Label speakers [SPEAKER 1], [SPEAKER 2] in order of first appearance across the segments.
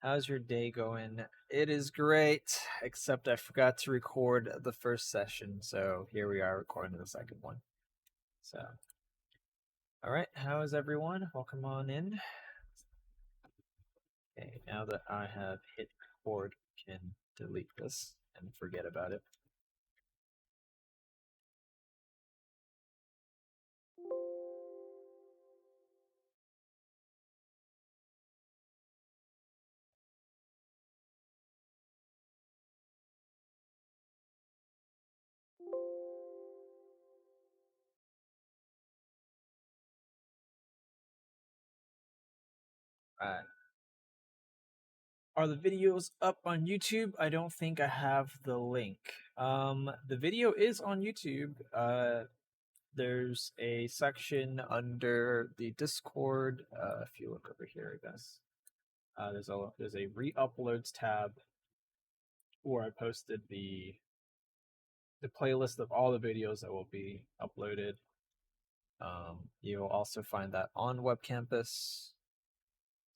[SPEAKER 1] How's your day going? It is great, except I forgot to record the first session, so here we are recording the second one. So, all right, how is everyone? Welcome on in. Okay, now that I have hit record, we can delete this and forget about it. All right. Are the videos up on YouTube? I don't think I have the link. The video is on YouTube. There's a section under the Discord. If you look over here, I guess there's a re-uploads tab where I posted the playlist of all the videos that will be uploaded. You'll also find that on Web Campus.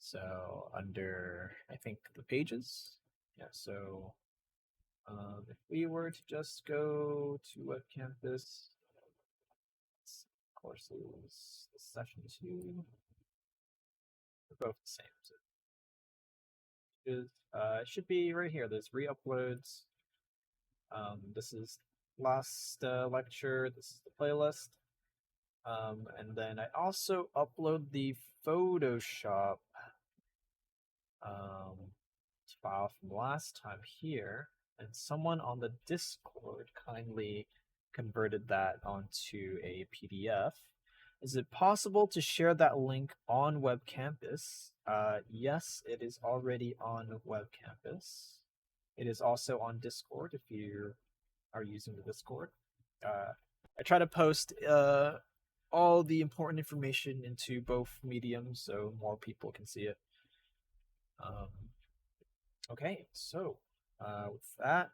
[SPEAKER 1] So under I think the pages, yeah. So if we were to just go to Web Campus, courses, session 2. They're both the same. So it should be right here. There's re-uploads. This is last lecture. This is the playlist. And then I also upload the Photoshop file from last time here, and someone on the Discord kindly converted that onto a PDF. Is it possible to share that link on Web Campus? Yes, it is already on Web Campus. It is also on Discord if you are using the Discord. I try to post all the important information into both mediums so more people can see it. Okay, so with that,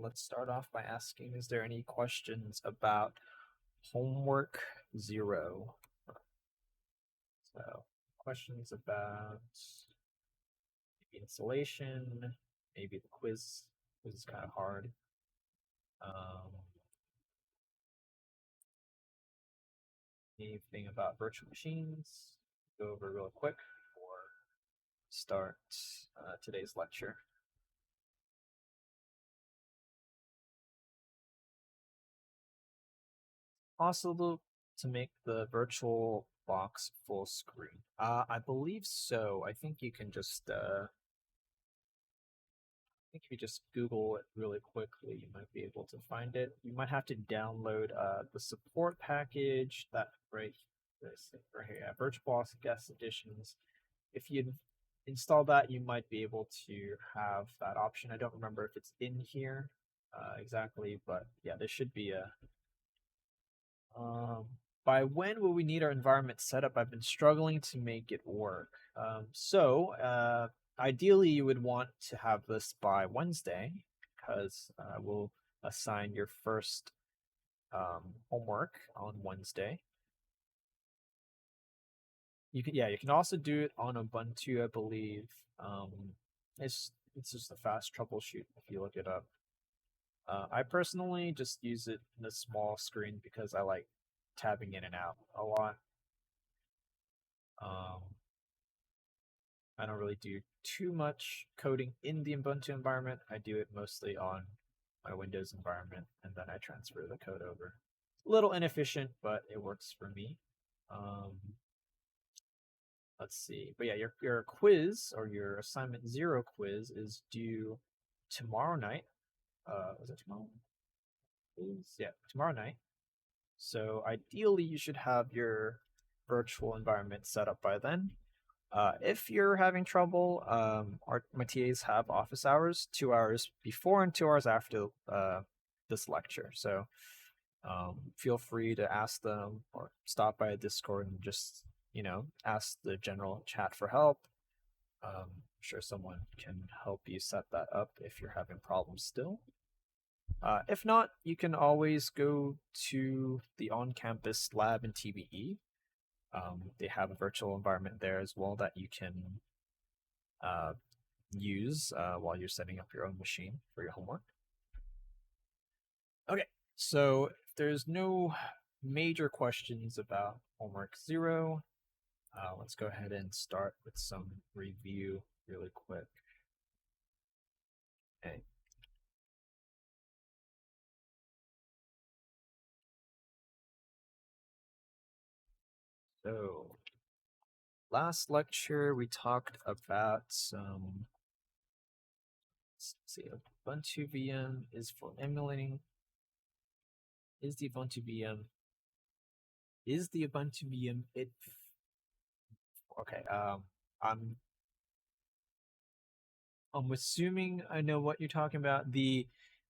[SPEAKER 1] let's start off by asking, is there any questions about homework 0? So questions about maybe installation, maybe the quiz. Quiz is kind of hard. Anything about virtual machines? Go over real quick before start today's lecture. Possible to make the virtual box full screen? I believe so. I think you can just if you just Google it really quickly, you might be able to find it. You might have to download the support package that right here, yeah, VirtualBox Guest Editions. If you install that, you might be able to have that option. I don't remember if it's in here exactly, but yeah, there should be a. By when will we need our environment set up? I've been struggling to make it work. Ideally, you would want to have this by Wednesday because we'll assign your first homework on Wednesday. You can also do it on Ubuntu, I believe. It's just a fast troubleshoot if you look it up. I personally just use it in a small screen because I like tabbing in and out a lot. I don't really do too much coding in the Ubuntu environment. I do it mostly on my Windows environment, and then I transfer the code over. A little inefficient, but it works for me. Let's see. But yeah, your quiz or your assignment 0 quiz is due tomorrow night. Was it tomorrow? Yeah, tomorrow night. So ideally, you should have your virtual environment set up by then. If you're having trouble, my TAs have office hours, 2 hours before and 2 hours after this lecture. So feel free to ask them or stop by a Discord and just, ask the general chat for help. I'm sure someone can help you set that up if you're having problems still. If not, you can always go to the on-campus lab in TBE. They have a virtual environment there as well that you can use while you're setting up your own machine for your homework. Okay, so if there's no major questions about homework 0, let's go ahead and start with some review really quick. Okay. So last lecture we talked about some, let's see, Ubuntu VM is for emulating. Is the Ubuntu VM it? Okay, I'm assuming I know what you're talking about. The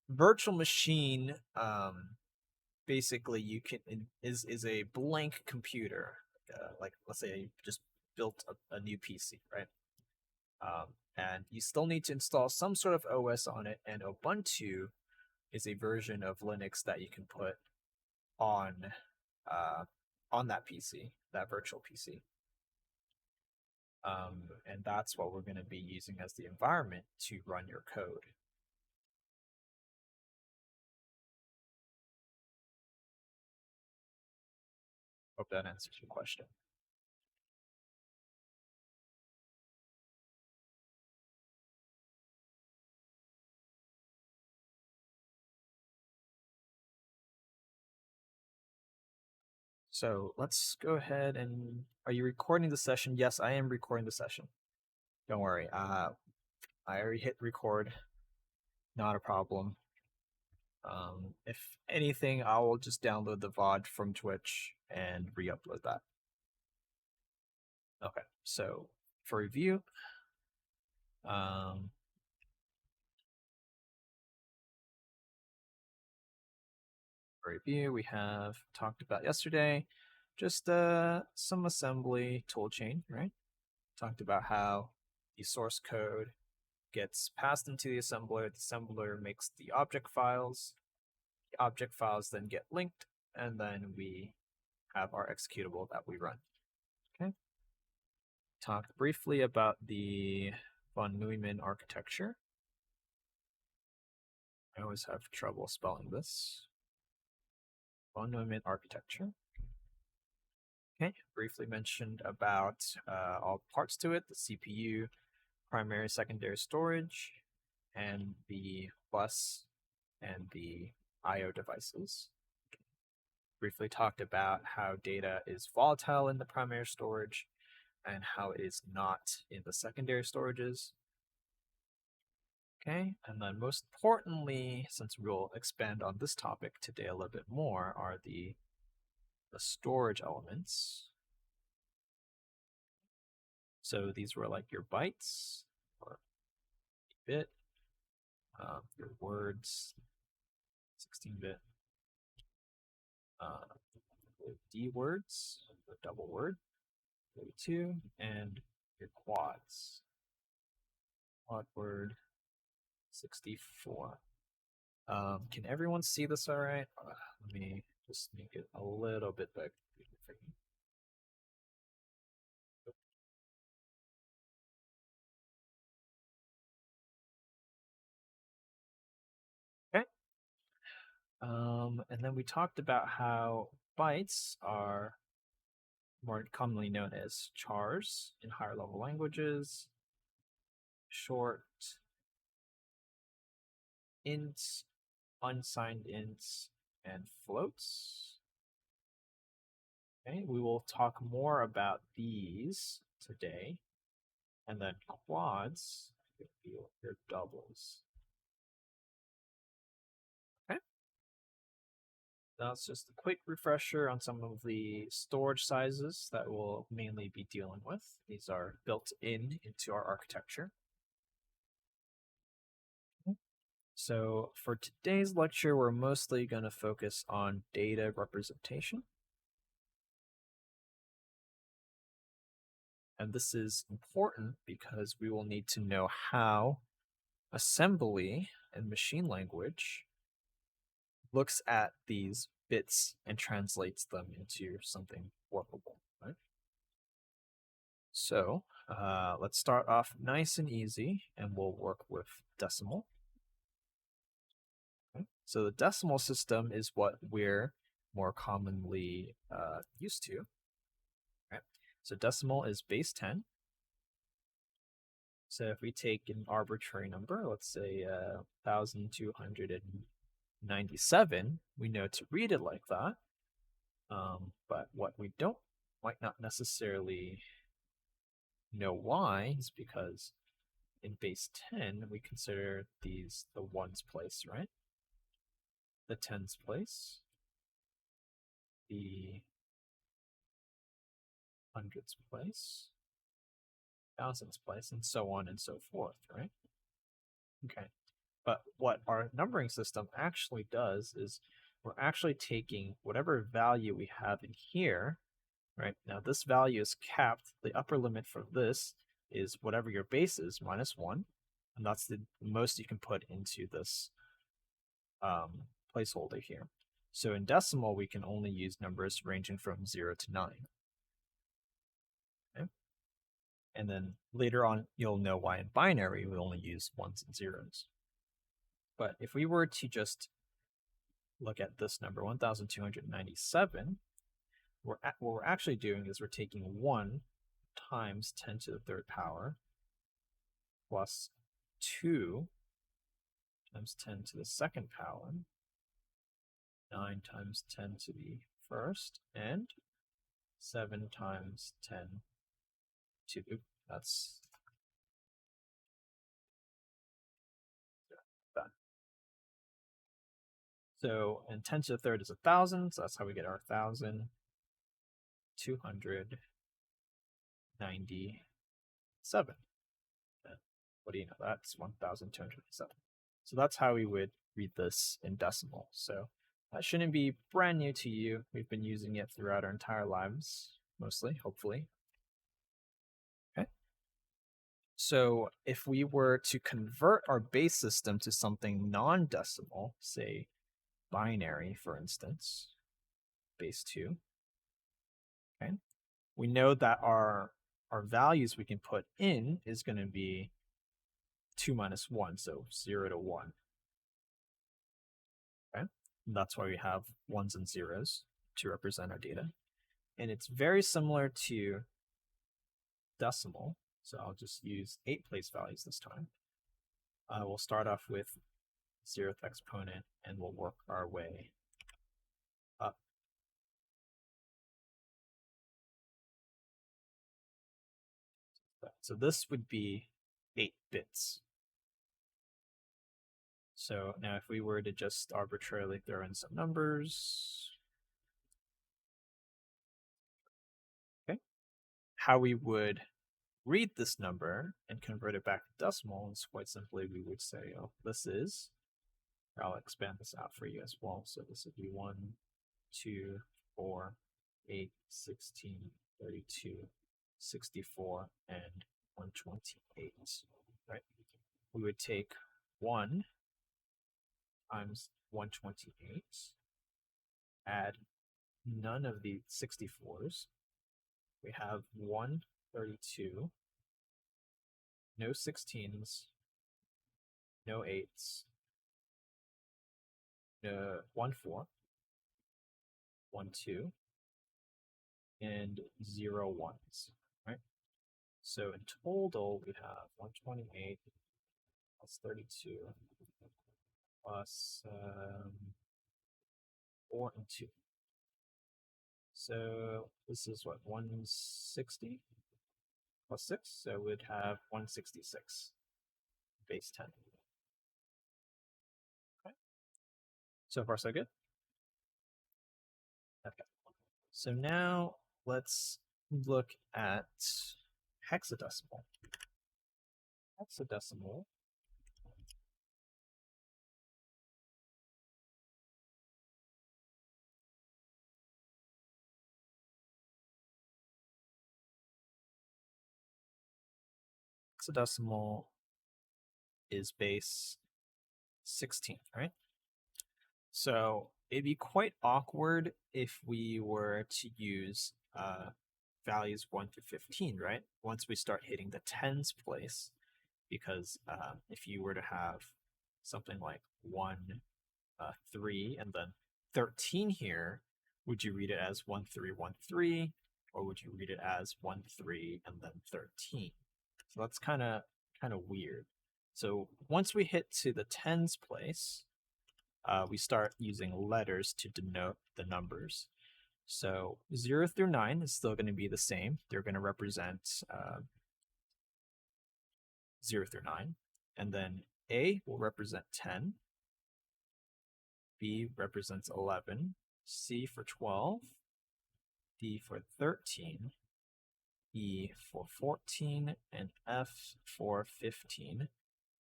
[SPEAKER 1] virtual machine, basically you can is a blank computer. Like let's say you just built a new PC, right? And you still need to install some sort of OS on it, and Ubuntu is a version of Linux that you can put on that PC, that virtual PC. And that's what we're going to be using as the environment to run your code. Hope that answers your question. So let's go ahead and, are you recording the session? Yes, I am recording the session. Don't worry. I already hit record. Not a problem. If anything, I will just download the VOD from Twitch and re-upload that. Okay, so for review, we have talked about yesterday, just some assembly toolchain, right? Talked about how the source code gets passed into the assembler makes the object files, the object files then get linked, and then we have our executable that we run. Okay. Talked briefly about the von Neumann architecture. I always have trouble spelling this. Von Neumann architecture. Okay, briefly mentioned about all parts to it, the CPU, primary, secondary storage, and the bus and the I/O devices. Briefly talked about how data is volatile in the primary storage and how it is not in the secondary storages. Okay, and then most importantly, since we'll expand on this topic today a little bit more, are the storage elements. So these were like your bytes or bit, your words, 16-bit, D words, or double word, 32, and your quads. Quad word, 64. Can everyone see this all right? Let me just make it a little bit bigger. Okay. And then we talked about how bytes are more commonly known as chars in higher level languages, short ints, unsigned ints, and floats. Okay, we will talk more about these today. And then quads would be your doubles. Okay. That's just a quick refresher on some of the storage sizes that we'll mainly be dealing with. These are built into our architecture. So for today's lecture, we're mostly going to focus on data representation. And this is important because we will need to know how assembly and machine language looks at these bits and translates them into something workable, right? So Let's start off nice and easy, and we'll work with decimal. Okay. So the decimal system is what we're more commonly used to. Okay. So decimal is base 10. So if we take an arbitrary number, let's say 1,297, we know to read it like that. But what we might not necessarily know why is because in base 10, we consider these the ones place, right? The tens place, the hundreds place, thousands place, and so on and so forth, right? Okay. But what our numbering system actually does is we're actually taking whatever value we have in here, right? Now this value is capped. The upper limit for this is whatever your base is, -1. And that's the most you can put into this placeholder here. So in decimal, we can only use numbers ranging from 0 to 9. Okay? And then later on, you'll know why in binary, we only use ones and zeros. But if we were to just look at this number, 1,297, what we're actually doing is we're taking 1 times 10 to the third power plus 2 times 10 to the second power, 9 times 10 to the first, and 7 times 10 to the, that's that. So, and 10 to the third is 1,000, so that's how we get our 1,297. And what do you know? That's 1,297. So that's how we would read this in decimal. So that shouldn't be brand new to you. We've been using it throughout our entire lives, mostly, hopefully. Okay. So if we were to convert our base system to something non-decimal, say binary, for instance, base 2, okay, we know that our values we can put in is going to be 2 minus 1, so 0 to 1. Okay, and that's why we have ones and zeros to represent our data. And it's very similar to decimal, so I'll just use 8 place values this time. We'll start off with 0th exponent, and we'll work our way up. So this would be 8 bits. So now if we were to just arbitrarily throw in some numbers, okay, how we would read this number and convert it back to decimal is quite simply we would say, oh, this is, I'll expand this out for you as well. So this would be 1, 2, 4, 8, 16, 32, 64, and 128, right? We would take 1 times 128, add none of the 64s. We have 132, no 16s, no 8s, no 1, 4, 1, 2, and 0 1s, right? So in total, we have 128 plus 32 plus 4 and 2. So this is what, 160 plus 6? So we'd have 166 base 10. Okay. So far, so good? Okay. So now let's look at hexadecimal. Hexadecimal is base 16, right? So it'd be quite awkward if we were to use values 1 through 15, right? Once we start hitting the tens place, because if you were to have something like 1, 3, and then 13 here, would you read it as 1, 3, 1, 3, or would you read it as 1, 3, and then 13? So that's kind of weird. So once we hit to the tens place, we start using letters to denote the numbers. So 0 through 9 is still going to be the same. They're going to represent 0 through 9. And then A will represent 10. B represents 11. C for 12. D for 13. E for 14. And F for 15.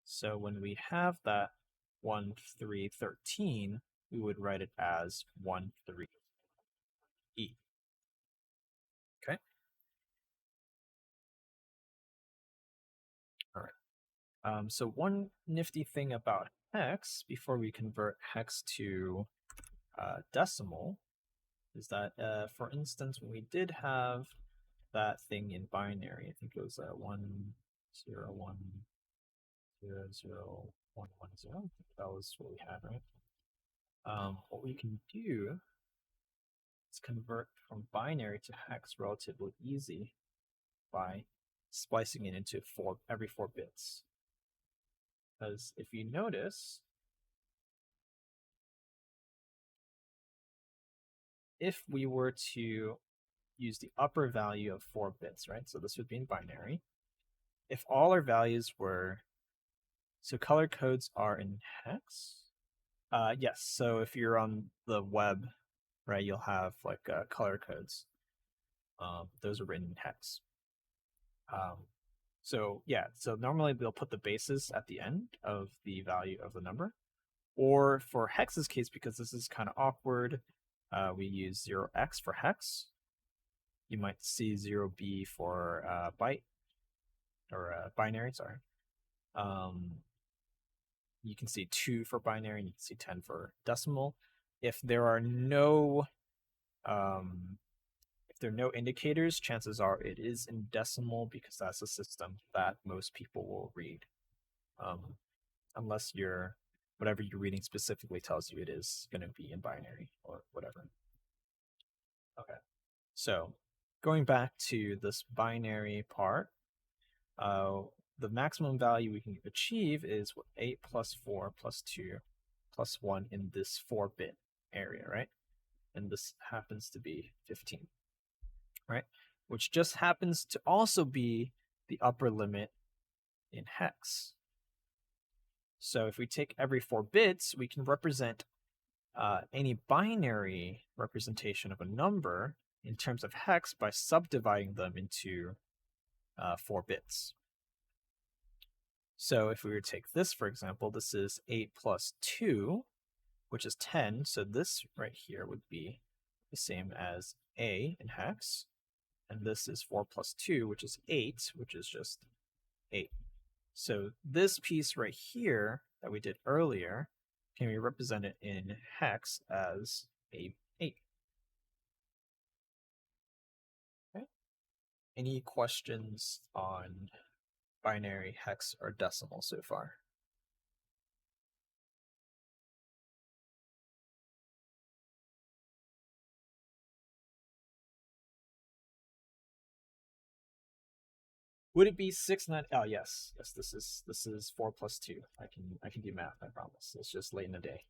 [SPEAKER 1] So when we have that 1, 3, 13, we would write it as 1, 3, E. Okay. All right. So one nifty thing about hex, before we convert hex to decimal, is that, for instance, when we did have that thing in binary, I think it was 1, 0, 1, 0, 0, 1, 1, 0. That was what we had, right? What we can do is convert from binary to hex relatively easy by splicing it into every 4 bits. Because if you notice, if we were to use the upper value of 4 bits, right? So this would be in binary. If all our values were, so color codes are in hex? Yes, so if you're on the web, right, you'll have like color codes. Those are written in hex. So yeah, so normally they'll put the bases at the end of the value of the number. Or for hex's case, because this is kind of awkward, we use 0x for hex. You might see 0b for byte, or binary, sorry. You can see 2 for binary, and you can see 10 for decimal. If there are no indicators, chances are it is in decimal, because that's a system that most people will read, unless whatever you're reading specifically tells you it is going to be in binary or whatever. Okay, so going back to this binary part, the maximum value we can achieve is 8 plus 4 plus 2 plus 1 in this 4-bit area, right? And this happens to be 15, right? Which just happens to also be the upper limit in hex. So if we take every 4 bits, we can represent any binary representation of a number in terms of hex by subdividing them into 4 bits. So if we were to take this, for example, this is 8 plus 2, which is 10. So this right here would be the same as A in hex. And this is 4 plus 2, which is 8, which is just 8. So this piece right here that we did earlier can be represented in hex as a 8. Okay. Any questions on binary, hex, or decimal so far? Would it be 6, 9? Oh yes, yes. This is 4 plus 2. I can do math. I promise. It's just late in the day.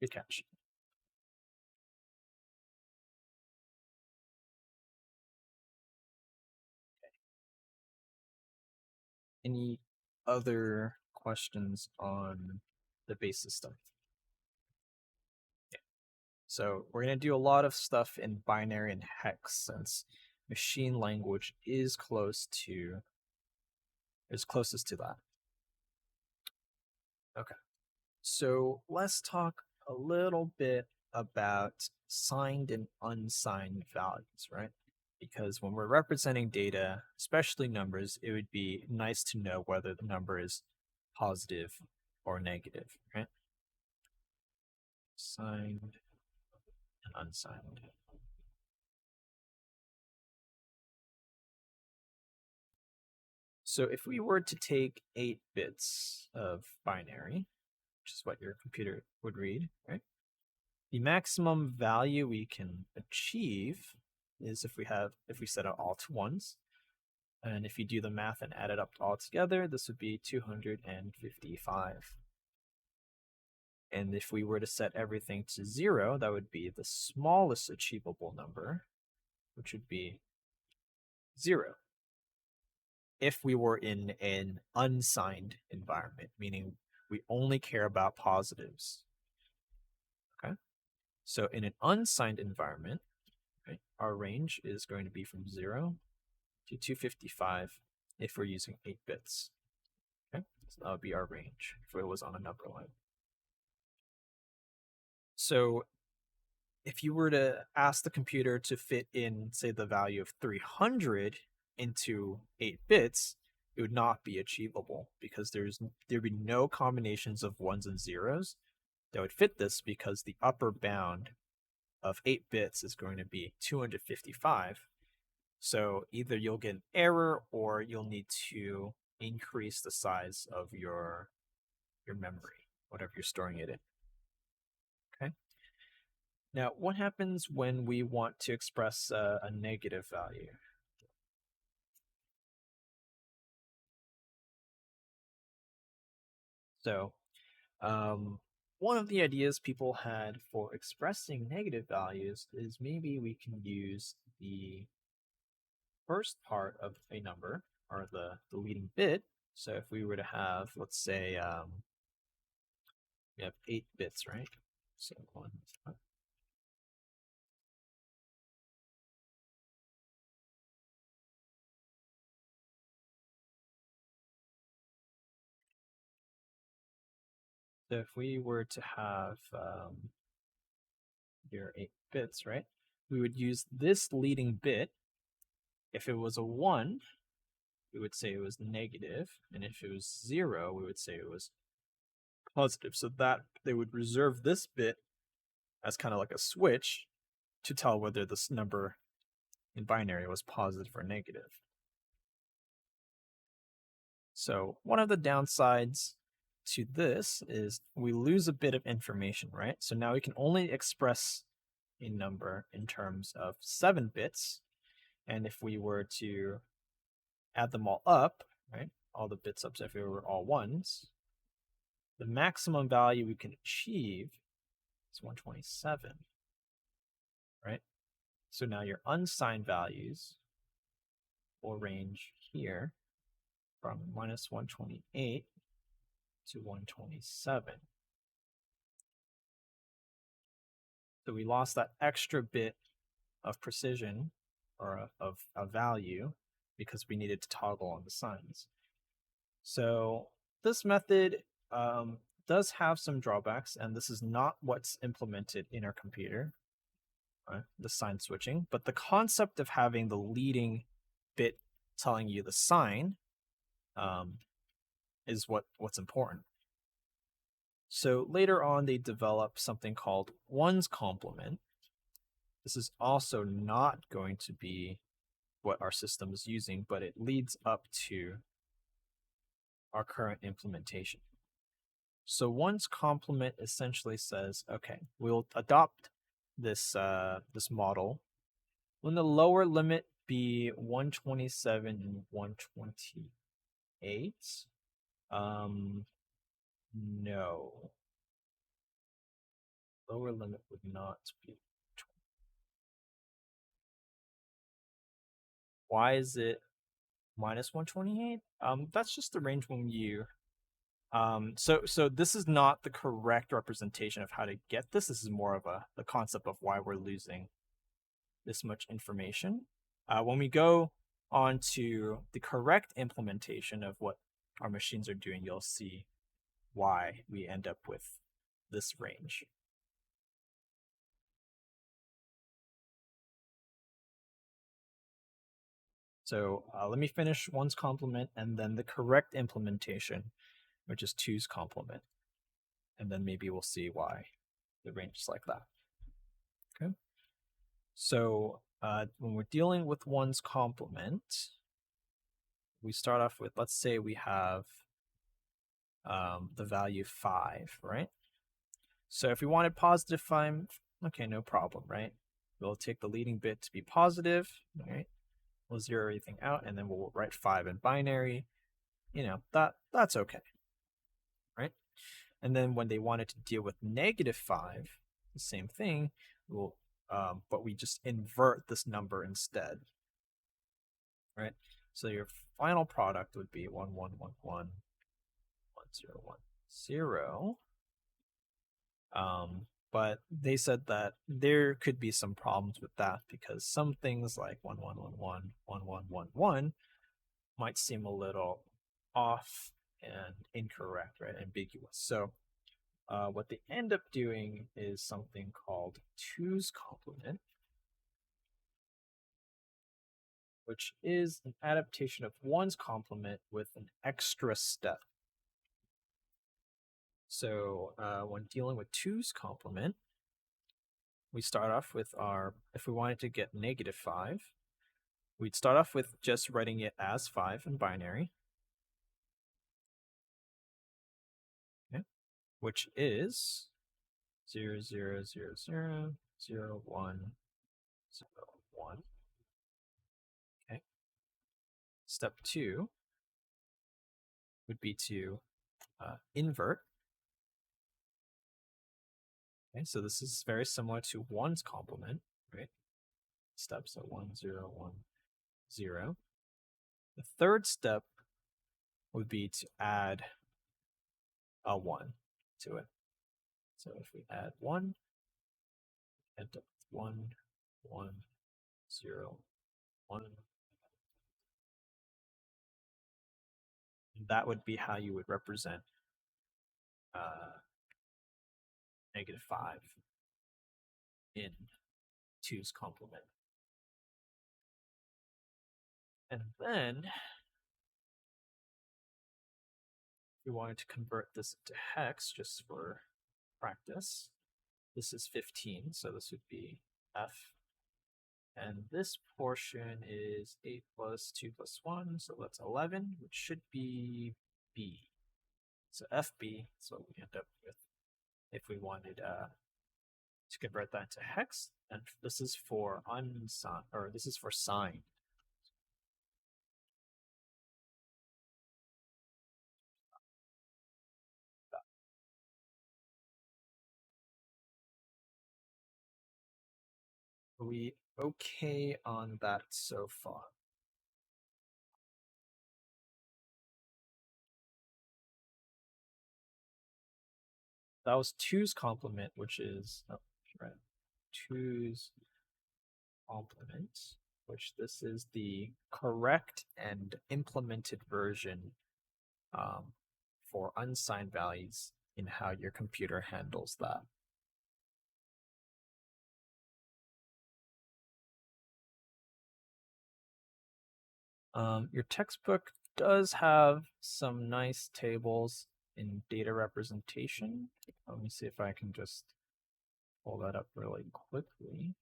[SPEAKER 1] Good catch. Okay. Any other questions on the base system? Yeah. So we're gonna do a lot of stuff in binary and hex, since machine language is closest to that. Okay. So let's talk a little bit about signed and unsigned values, right? Because when we're representing data, especially numbers, it would be nice to know whether the number is positive or negative, right? Signed and unsigned. So if we were to take 8 bits of binary, which is what your computer would read, right? The maximum value we can achieve is if we set it all to ones. And if you do the math and add it up all together, this would be 255. And if we were to set everything to 0, that would be the smallest achievable number, which would be 0. If we were in an unsigned environment, meaning we only care about positives. Okay. So in an unsigned environment, right, our range is going to be from 0 to 255 if we're using 8 bits. Okay. So that would be our range if it was on a number line. So if you were to ask the computer to fit in, say, the value of 300 into 8 bits, it would not be achievable because there'd be no combinations of ones and zeros that would fit this, because the upper bound of 8 bits is going to be 255. So either you'll get an error or you'll need to increase the size of your memory, whatever you're storing it in. Okay. Now, what happens when we want to express a negative value? So, one of the ideas people had for expressing negative values is maybe we can use the first part of a number, or the leading bit. So if we were to have, let's say, we have 8 bits, right? So 1, so if we were to have your 8 bits, right? We would use this leading bit. If it was a 1, we would say it was negative, and if it was 0, we would say it was positive. So that they would reserve this bit as kind of like a switch to tell whether this number in binary was positive or negative. So one of the downsides to this is we lose a bit of information, right? So now we can only express a number in terms of 7 bits. And if we were to add them all up, right, all the bits up, so if they were all ones, the maximum value we can achieve is 127, right? So now your unsigned values will range here from minus 128 to 127. So we lost that extra bit of precision, or of a value, because we needed to toggle on the signs. So this method does have some drawbacks, and this is not what's implemented in our computer, right? The sign switching, but the concept of having the leading bit telling you the sign is what's important. So later on, they developed something called ones complement. This is also not going to be what our system is using, but it leads up to our current implementation. So ones complement essentially says, okay, we'll adopt this this model. Will the lower limit be 127 and 128? No. Lower limit would not be. Why is it minus 128? That's just the range when you so this is not the correct representation of how to get this. This is more of the concept of why we're losing this much information. When we go on to the correct implementation of what our machines are doing, you'll see why we end up with this range. So let me finish one's complement and then the correct implementation, which is two's complement. And then maybe we'll see why the range is like that. Okay. So when we're dealing with one's complement, we start off with, let's say we have the value 5, right? So if we wanted positive 5, okay, no problem, right? We'll take the leading bit to be positive, right? We'll zero everything out, and then we'll write 5 in binary. You know, that's okay, right? And then when they wanted to deal with negative 5, the same thing, we'll, but we just invert this number instead, right? So your final product would be 1, 1, 1, 1, 1, 0, 1, 0. But they said that there could be some problems with that because some things like 1, 1, 1, 1, 1, 1, 1, 1 might seem a little off and incorrect, right? Ambiguous. So what they end up doing is something called 2's complement, which is an adaptation of 1's complement with an extra step. So when dealing with 2's complement, we start off with our, if we wanted to get negative 5, we'd start off with just writing it as 5 in binary, okay, which is 0, 0, 0, 0, 0, 1, 0, 1. Okay. Step 2 would be to invert. Okay, so this is very similar to 1's complement, right? Steps at 1, 0, 1, 0. The third step would be to add a 1 to it. So if we add 1, end up with 1, 1, 0, 1. And that would be how you would represent negative 5 in 2's complement. And then if we wanted to convert this into hex just for practice, this is 15, so this would be F. And this portion is 8 plus 2 plus 1, so that's 11, which should be B. So FB is what we end up with if we wanted to convert that to hex. And this is for unsigned, or this is for signed. Are we okay on that so far? That was 2's complement, which is right, 2's complement, which this is the correct and implemented version for unsigned values in how your computer handles that. Your textbook does have some nice tables in data representation. Let me see if I can just pull that up really quickly.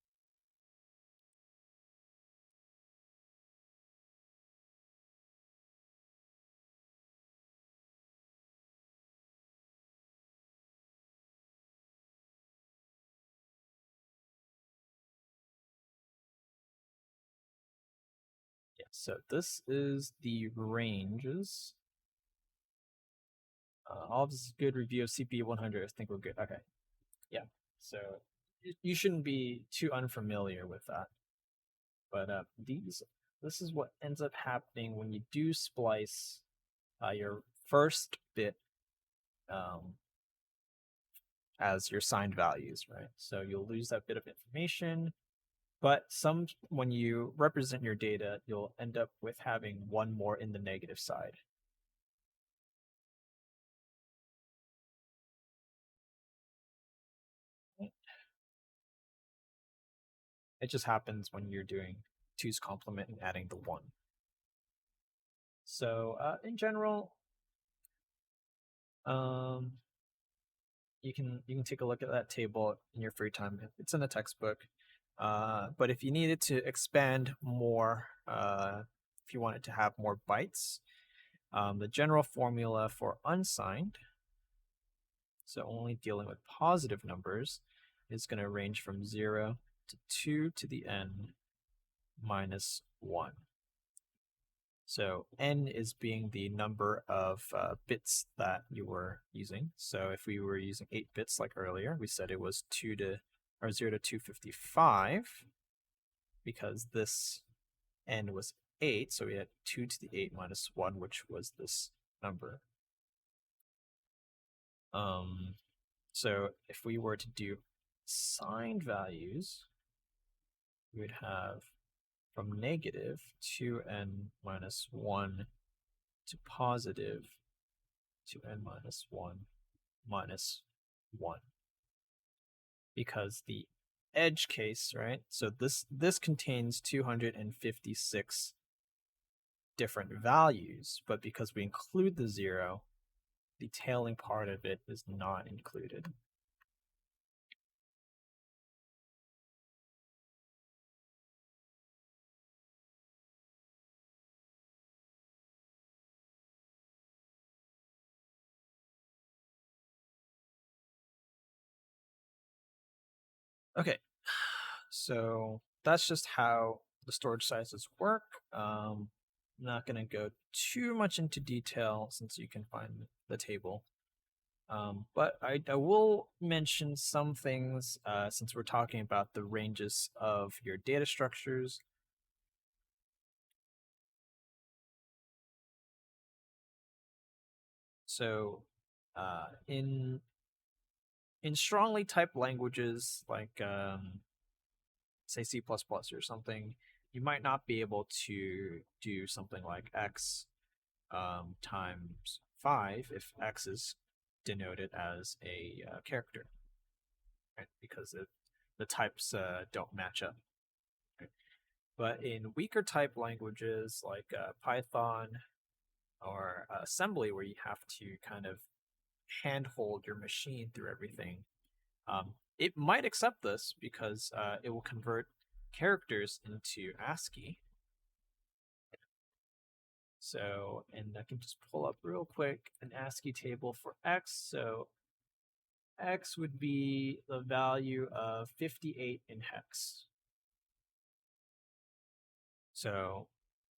[SPEAKER 1] Yeah, so this is the ranges. All of this is good review of CPU 100. I think we're good. Okay. Yeah. So you shouldn't be too unfamiliar with that. But this is what ends up happening when you do splice your first bit as your signed values, right? So you'll lose that bit of information, but when you represent your data, you'll end up with having one more in the negative side. It just happens when you're doing 2's complement and adding the 1. So in general, you can take a look at that table in your free time. It's in the textbook. But if you needed to expand more if you want it to have more bytes. The general formula for unsigned, so only dealing with positive numbers, is going to range from 0 to 2 to the n minus 1. So n is being the number of bits that you were using. So if we were using 8 bits like earlier, we said it was 0 to 255 because this n was 8, so we had 2 to the 8 minus 1, which was this number. So if we were to do signed values, we would have from negative 2n minus 1 to positive 2n minus 1 minus 1. Because the edge case, right? So this contains 256 different values, but because we include the 0, the tailing part of it is not included. Okay, so that's just how the storage sizes work. I'm not going to go too much into detail since you can find the table. But I will mention some things since we're talking about the ranges of your data structures. So in strongly typed languages like say C++ or something, you might not be able to do something like x times 5 if x is denoted as a character, right? Because the types don't match up. Right? But in weaker type languages like Python or assembly, where you have to kind of handhold your machine through everything, it might accept this because it will convert characters into ASCII. So, and I can just pull up real quick an ASCII table for x. So x would be the value of 58 in hex. So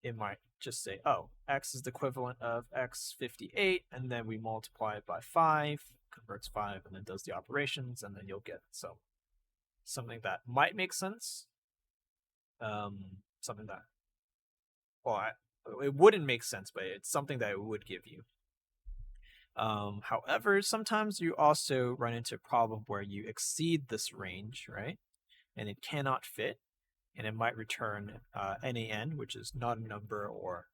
[SPEAKER 1] it might just say, oh, x is the equivalent of x58, and then we multiply it by 5, converts 5, and then does the operations, and then you'll get something that might make sense. Something that, well, it wouldn't make sense, but it's something that it would give you. However, sometimes you also run into a problem where you exceed this range, right? And it cannot fit, and it might return NaN, which is not a number, or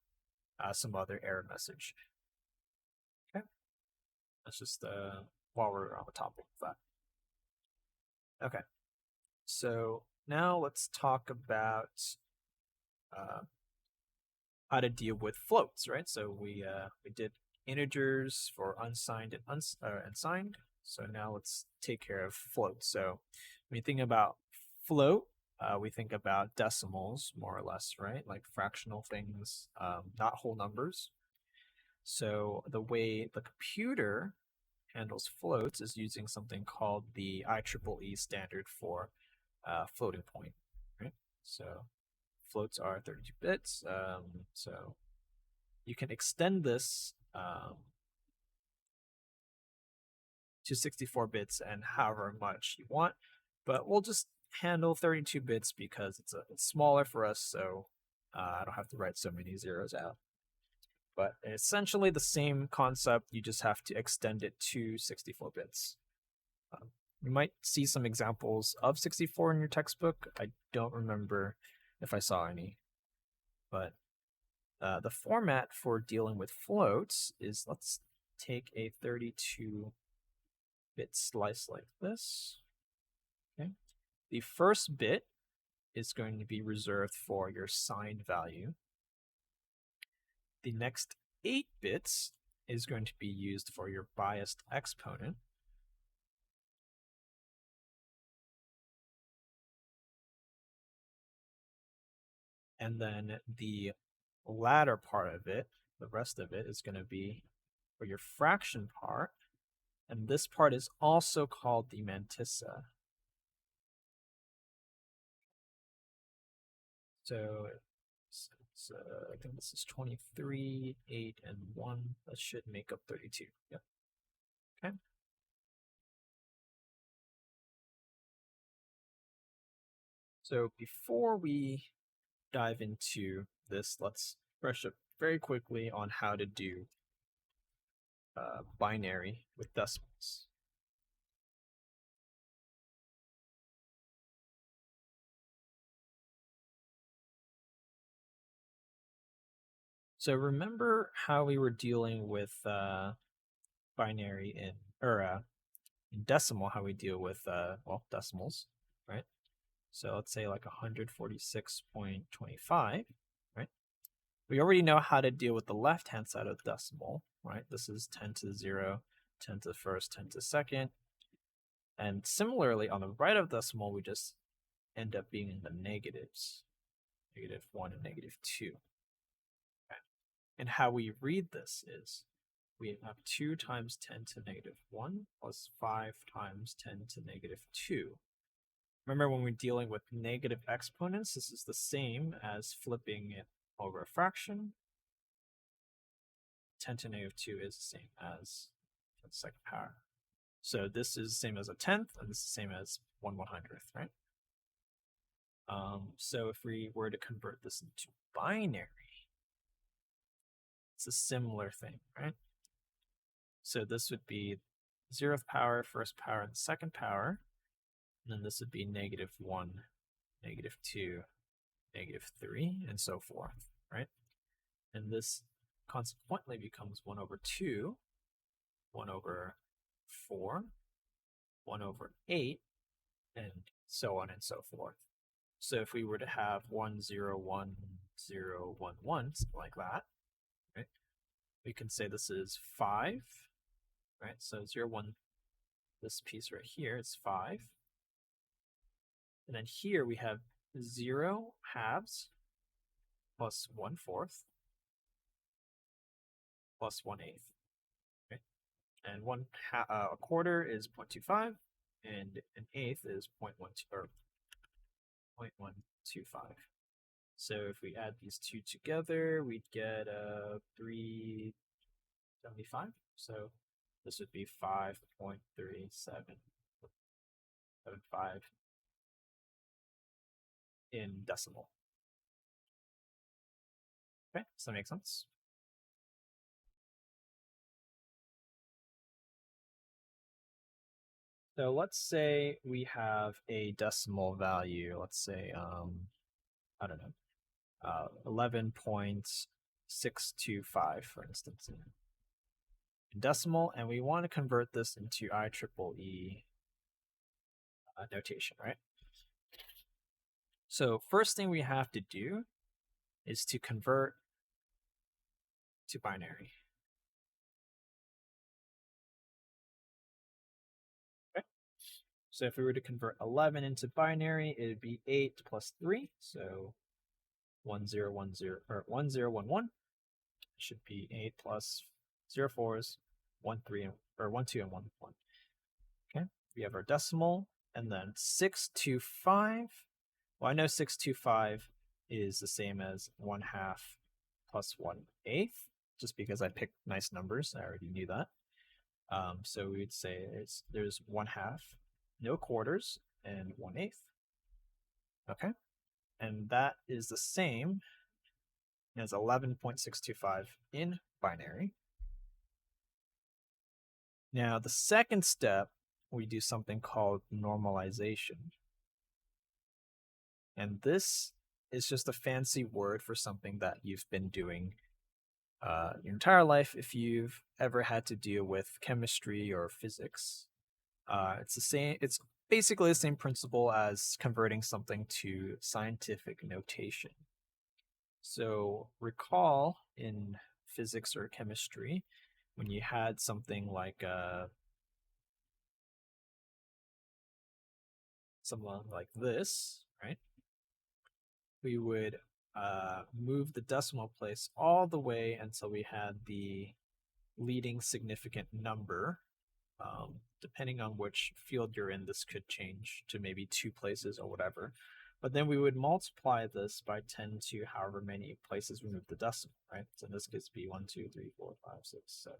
[SPEAKER 1] some other error message. Okay, that's just while we're on the topic of that. Okay, so now let's talk about how to deal with floats, right? So we did integers for unsigned and signed. So now let's take care of floats. So when you think about float, we think about decimals more or less, right? Like fractional things, not whole numbers. So the way the computer handles floats is using something called the IEEE standard for floating point, right? So floats are 32 bits. So you can extend this to 64 bits and however much you want, but we'll just handle 32 bits because it's smaller for us, so I don't have to write so many zeros out. But essentially the same concept, you just have to extend it to 64 bits. You might see some examples of 64 in your textbook. I don't remember if I saw any, but the format for dealing with floats is, let's take a 32-bit slice like this. Okay, the first bit is going to be reserved for your signed value. The next 8 bits is going to be used for your biased exponent. And then the latter part of it, the rest of it, is going to be for your fraction part. And this part is also called the mantissa. So I think this is 23, 8, and 1. That should make up 32. Yep. Okay. So before we dive into this, let's brush up very quickly on how to do binary with decimals. So remember how we were dealing with binary in decimal, how we deal with well, decimals, right? So let's say like 146.25, right? We already know how to deal with the left-hand side of the decimal, right? This is 10 to the 0, 10 to the first, 10 to the second. And similarly, on the right of decimal, we just end up being in the negatives, -1 and -2. Okay. And how we read this is we have 2 times 10 to -1 plus 5 times 10 to -2. Remember, when we're dealing with negative exponents, this is the same as flipping it over a fraction. 10 to -2 is the same as 10 to the second power. So this is the same as a tenth, and this is the same as 1/100th, right? So if we were to convert this into binary, it's a similar thing, right? So this would be 0th power, 1st power, and 2nd power. And then this would be -1, -2, -3, and so forth, right? And this consequently becomes 1/2, 1/4, 1/8, and so on and so forth. So if we were to have 1, 0, 1, 0, 1, 1, something like that, right? We can say this is 5, right? So 0, 1, this piece right here is 5. And then here we have 0 halves plus 1/4 plus 1/8. Okay? And a quarter is 0.25, and an eighth is 0.125. So if we add these two together, we'd get 375. So this would be 5.3775 in decimal. Okay, does that make sense? So let's say we have a decimal value. Let's say, I don't know, 11.625, for instance, in decimal, and we want to convert this into IEEE notation, right? So first thing we have to do is to convert to binary. Okay. So if we were to convert 11 into binary, it would be 8 plus 3, so 1010 or 1011 should be 8 plus 0 4s 1 3 or 1 2 and 1 1. Okay, we have our decimal, and then 625. Well, I know 625 is the same as 1/2 plus 1/8, just because I picked nice numbers. I already knew that. So we would say there's 1/2, no quarters, and 1/8. Okay, and that is the same as 11.625 in binary. Now, the second step, we do something called normalization. And this is just a fancy word for something that you've been doing your entire life if you've ever had to deal with chemistry or physics. It's the same. It's basically the same principle as converting something to scientific notation. So recall in physics or chemistry when you had something like this, right? We would move the decimal place all the way until we had the leading significant number. Depending on which field you're in, this could change to maybe 2 places or whatever. But then we would multiply this by 10 to however many places we move the decimal, right? So in this case, be 1, 2, 3, 4, 5, 6, 7.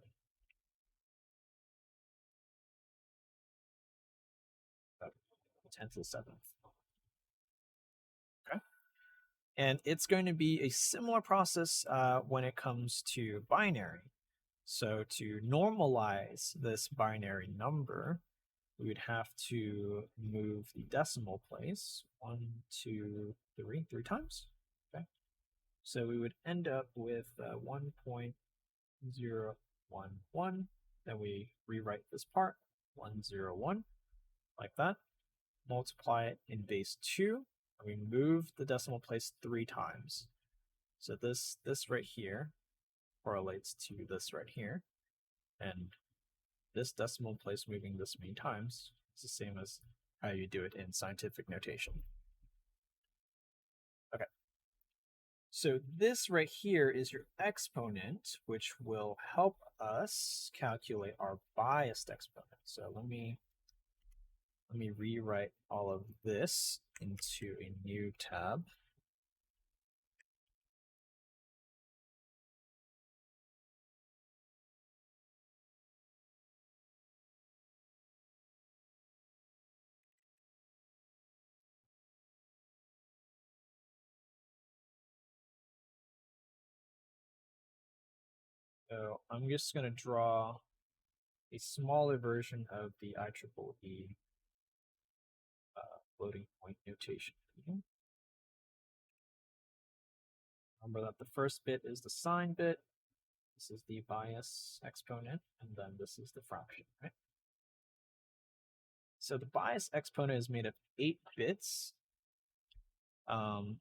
[SPEAKER 1] 10 to the 7th. Okay. And it's going to be a similar process when it comes to binary. So to normalize this binary number, we would have to move the decimal place 1, 2, 3 times. Okay. So we would end up with 1.011. Then we rewrite this part 101 like that. Multiply it in base 2. And we move the decimal place 3 times. So this right here correlates to this right here. And this decimal place moving this many times is the same as how you do it in scientific notation. Okay. So this right here is your exponent, which will help us calculate our biased exponent. So let me rewrite all of this into a new tab. So I'm just going to draw a smaller version of the IEEE floating point notation. Remember that the first bit is the sign bit, this is the bias exponent, and then this is the fraction, right? So the bias exponent is made of 8 bits. And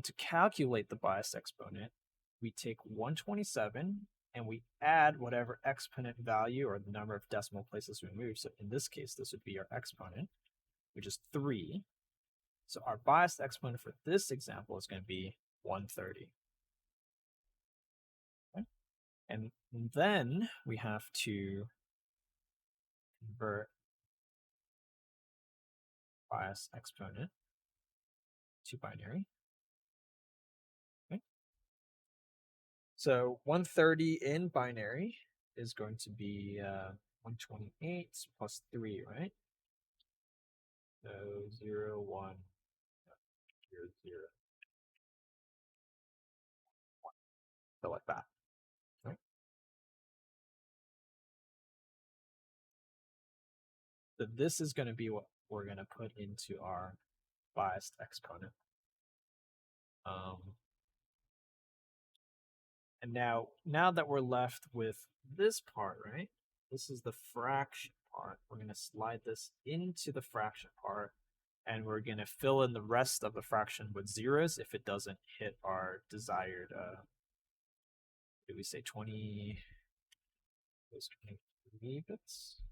[SPEAKER 1] to calculate the bias exponent, we take 127 and we add whatever exponent value or the number of decimal places we move. So in this case, this would be our exponent, which is 3. So our biased exponent for this example is going to be 130. Okay? And then we have to convert bias exponent to binary. Okay? So 130 in binary is going to be 128 plus 3, right? So 0, 1, 0, 0. So like that. Right? So this is going to be what we're going to put into our biased exponent. And now that we're left with this part, right? This is the fraction part. We're going to slide this into the fraction part, and we're going to fill in the rest of the fraction with zeros if it doesn't hit our desired, did we say 20, those 23 bits?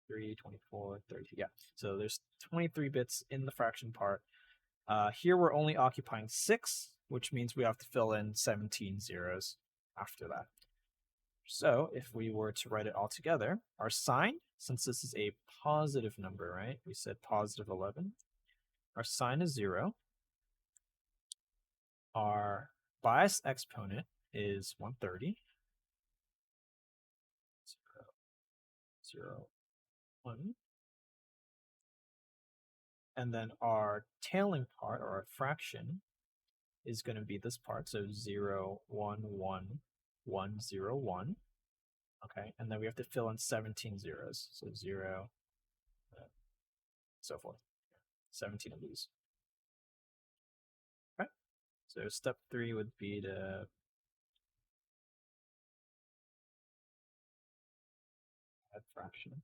[SPEAKER 1] 23, 24, 30, yeah. So there's 23 bits in the fraction part. Here we're only occupying 6, which means we have to fill in 17 zeros after that. So if we were to write it all together, our sign, since this is a positive number, right? We said positive 11. Our sign is 0. Our bias exponent is 130. 0, 0, 1. And then our tailing part, or our fraction, is going to be this part. So 0, 1, 1, 1, 0, 1. Okay, and then we have to fill in 17 zeros. So 0, so forth. 17 of these. Okay, so step 3 would be to add fraction.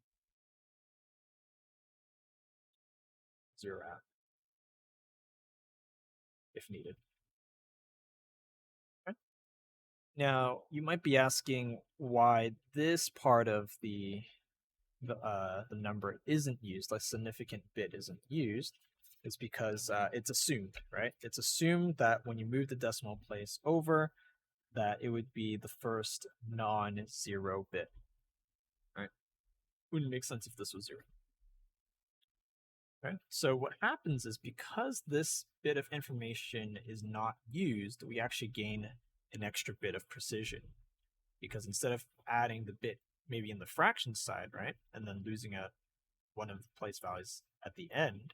[SPEAKER 1] 0 out if needed. Okay. Now, you might be asking why this part of the number isn't used, like significant bit isn't used. is because it's assumed, right? It's assumed that when you move the decimal place over, that it would be the first non-zero bit, right? Wouldn't make sense if this was 0. Okay. So what happens is because this bit of information is not used, we actually gain an extra bit of precision. Because instead of adding the bit maybe in the fraction side, right, and then losing one of the place values at the end,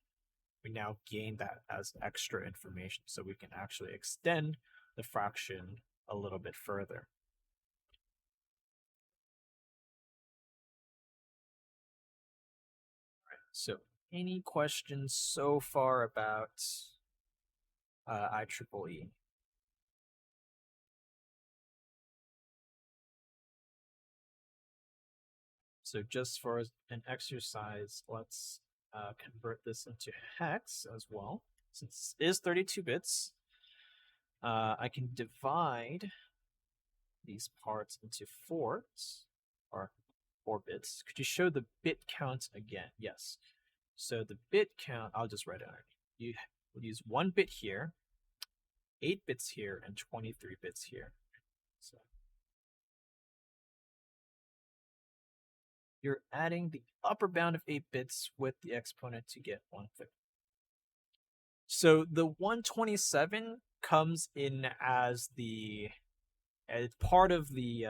[SPEAKER 1] we now gain that as extra information. So we can actually extend the fraction a little bit further. All right. So any questions so far about IEEE? So just for an exercise, let's convert this into hex as well. Since it is 32 bits, I can divide these parts into fours, or 4 bits. Could you show the bit count again? Yes. So the bit count, I'll just write it out. You would use 1 bit here, 8 bits here, and 23 bits here. So you're adding the upper bound of 8 bits with the exponent to get 1/3. So the 127 comes in as part of the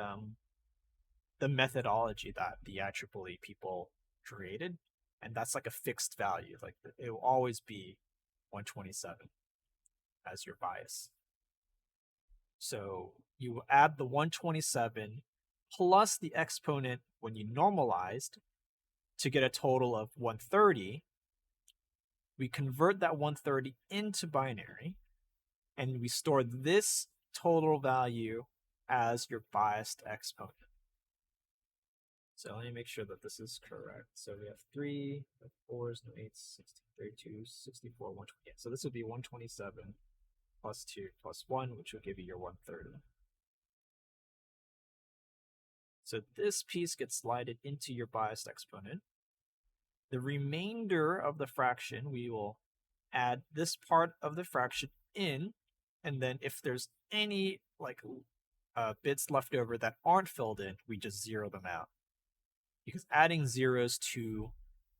[SPEAKER 1] methodology that the IEEE people created, and that's like a fixed value. Like it will always be 127 as your bias. So you add the 127 plus the exponent when you normalized to get a total of 130. We convert that 130 into binary, and we store this total value as your biased exponent. So let me make sure that this is correct. So we have 3, 4s, no 8s, 16, 32, 64, 120. Yeah, so this would be 127 plus 2 plus 1, which will give you your 130. So this piece gets slided into your biased exponent. The remainder of the fraction, we will add this part of the fraction in, and then if there's any bits left over that aren't filled in, we just zero them out. Because adding zeros to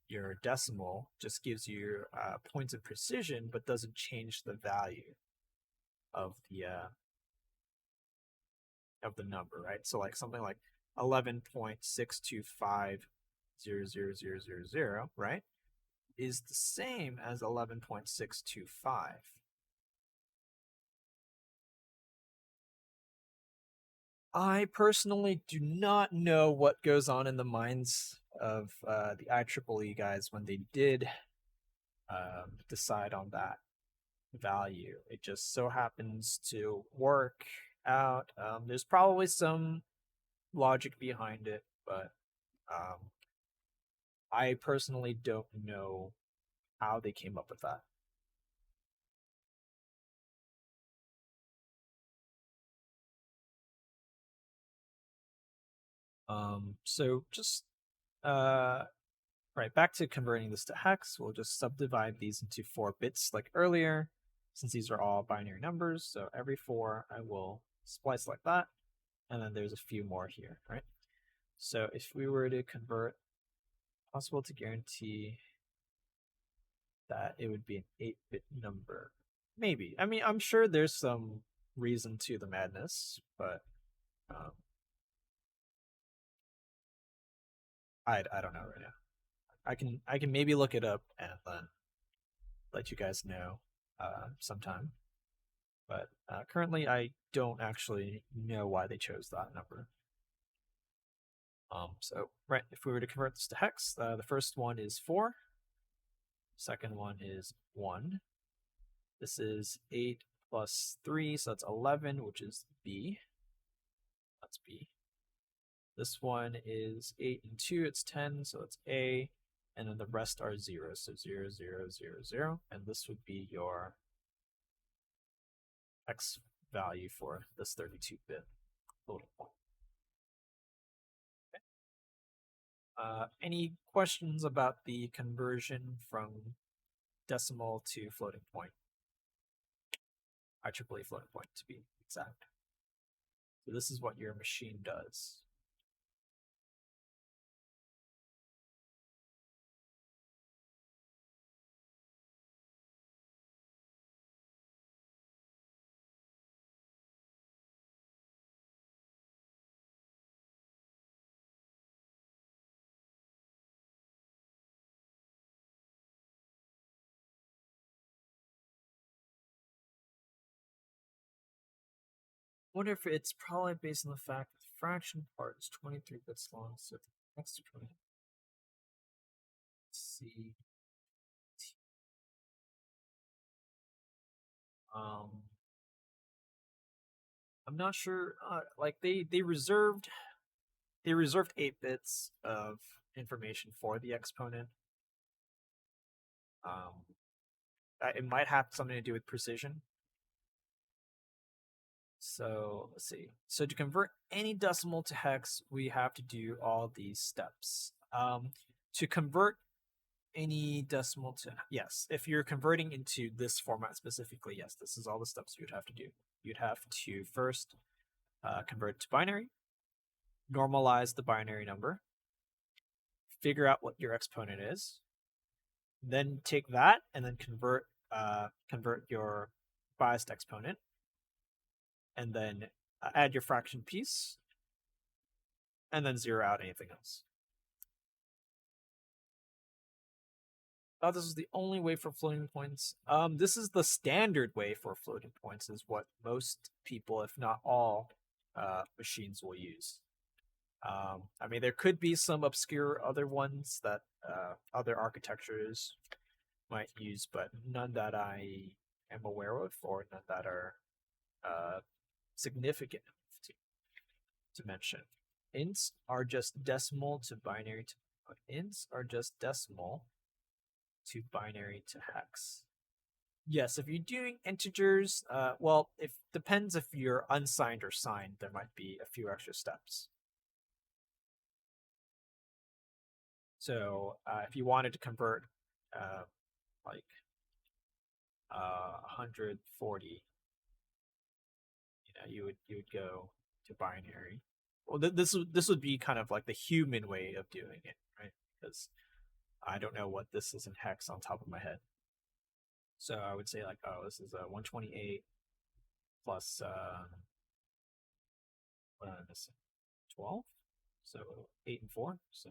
[SPEAKER 1] your decimal just gives you points of precision, but doesn't change the value of the number, right? So like something like 11.6250000, right, is the same as 11.625. I personally do not know what goes on in the minds of the IEEE guys when they did decide on that value. It just so happens to work out. There's probably some logic behind it, but I personally don't know how they came up with that. So just right, back to converting this to hex, we'll just subdivide these into 4 bits like earlier, since these are all binary numbers. So every 4 I will splice like that, and then there's a few more here, right? So if we were to convert, possible to guarantee that it would be an 8-bit number. Maybe. I mean, I'm sure there's some reason to the madness, but I don't know right now. I can maybe look it up and then let you guys know sometime. But currently, I don't actually know why they chose that number. So right, if we were to convert this to hex, the first one is 4. Second one is 1. This is 8 plus 3, so that's 11, which is B. That's B. This one is 8 and 2, it's 10, so it's A. And then the rest are 0, so 0, 0, 0, 0. And this would be your X value for this 32-bit total point. Okay. Any questions about the conversion from decimal to floating point. IEEE floating point to be exact. So this is what your machine does. I wonder if it's probably based on the fact that the fraction part is 23 bits long, so next to 20. Let's see. I'm not sure. Like they reserved 8 bits of information for the exponent. It might have something to do with precision. So let's see. So to convert any decimal to hex, we have to do all these steps. To convert any decimal to, yes, if you're converting into this format specifically, yes, this is all the steps you'd have to do. You'd have to first convert to binary, normalize the binary number, figure out what your exponent is, then take that and then convert your biased exponent, and then add your fraction piece, and then zero out anything else. This is the only way for floating points. This is the standard way for floating points, is what most people, if not all, machines will use. I mean, there could be some obscure other ones that other architectures might use, but none that I am aware of, or none that are significant to mention. Ints are just decimal to binary to ints are just decimal to binary to hex. Yes, if you're doing integers, well, it depends if you're unsigned or signed. There might be a few extra steps. So if you wanted to convert like 140, you would go to binary. Well, this would be kind of like the human way of doing it, right? Because I don't know what this is in hex on top of my head. So I would say like, oh, this is a 128 plus what am I missing? 12. So 8 and 4. So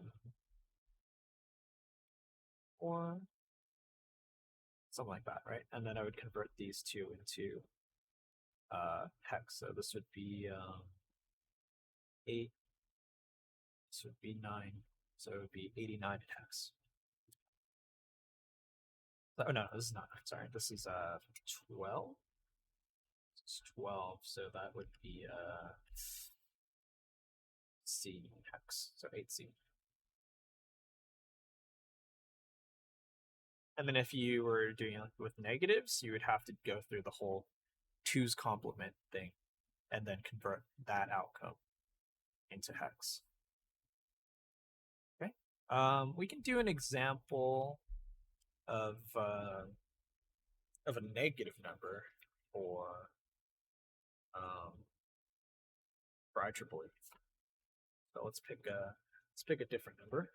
[SPEAKER 1] 4, something like that, right? And then I would convert these two into hex. So this would be 8. This would be 9. So it would be 89 in hex. Oh no, this is not. Sorry, this is 12. It's 12, so that would be C hex, so 8C. And then if you were doing it with negatives, you would have to go through the whole 2's complement thing and then convert that outcome into hex. Okay. We can do an example of a negative number for IEEE. So let's pick a different number.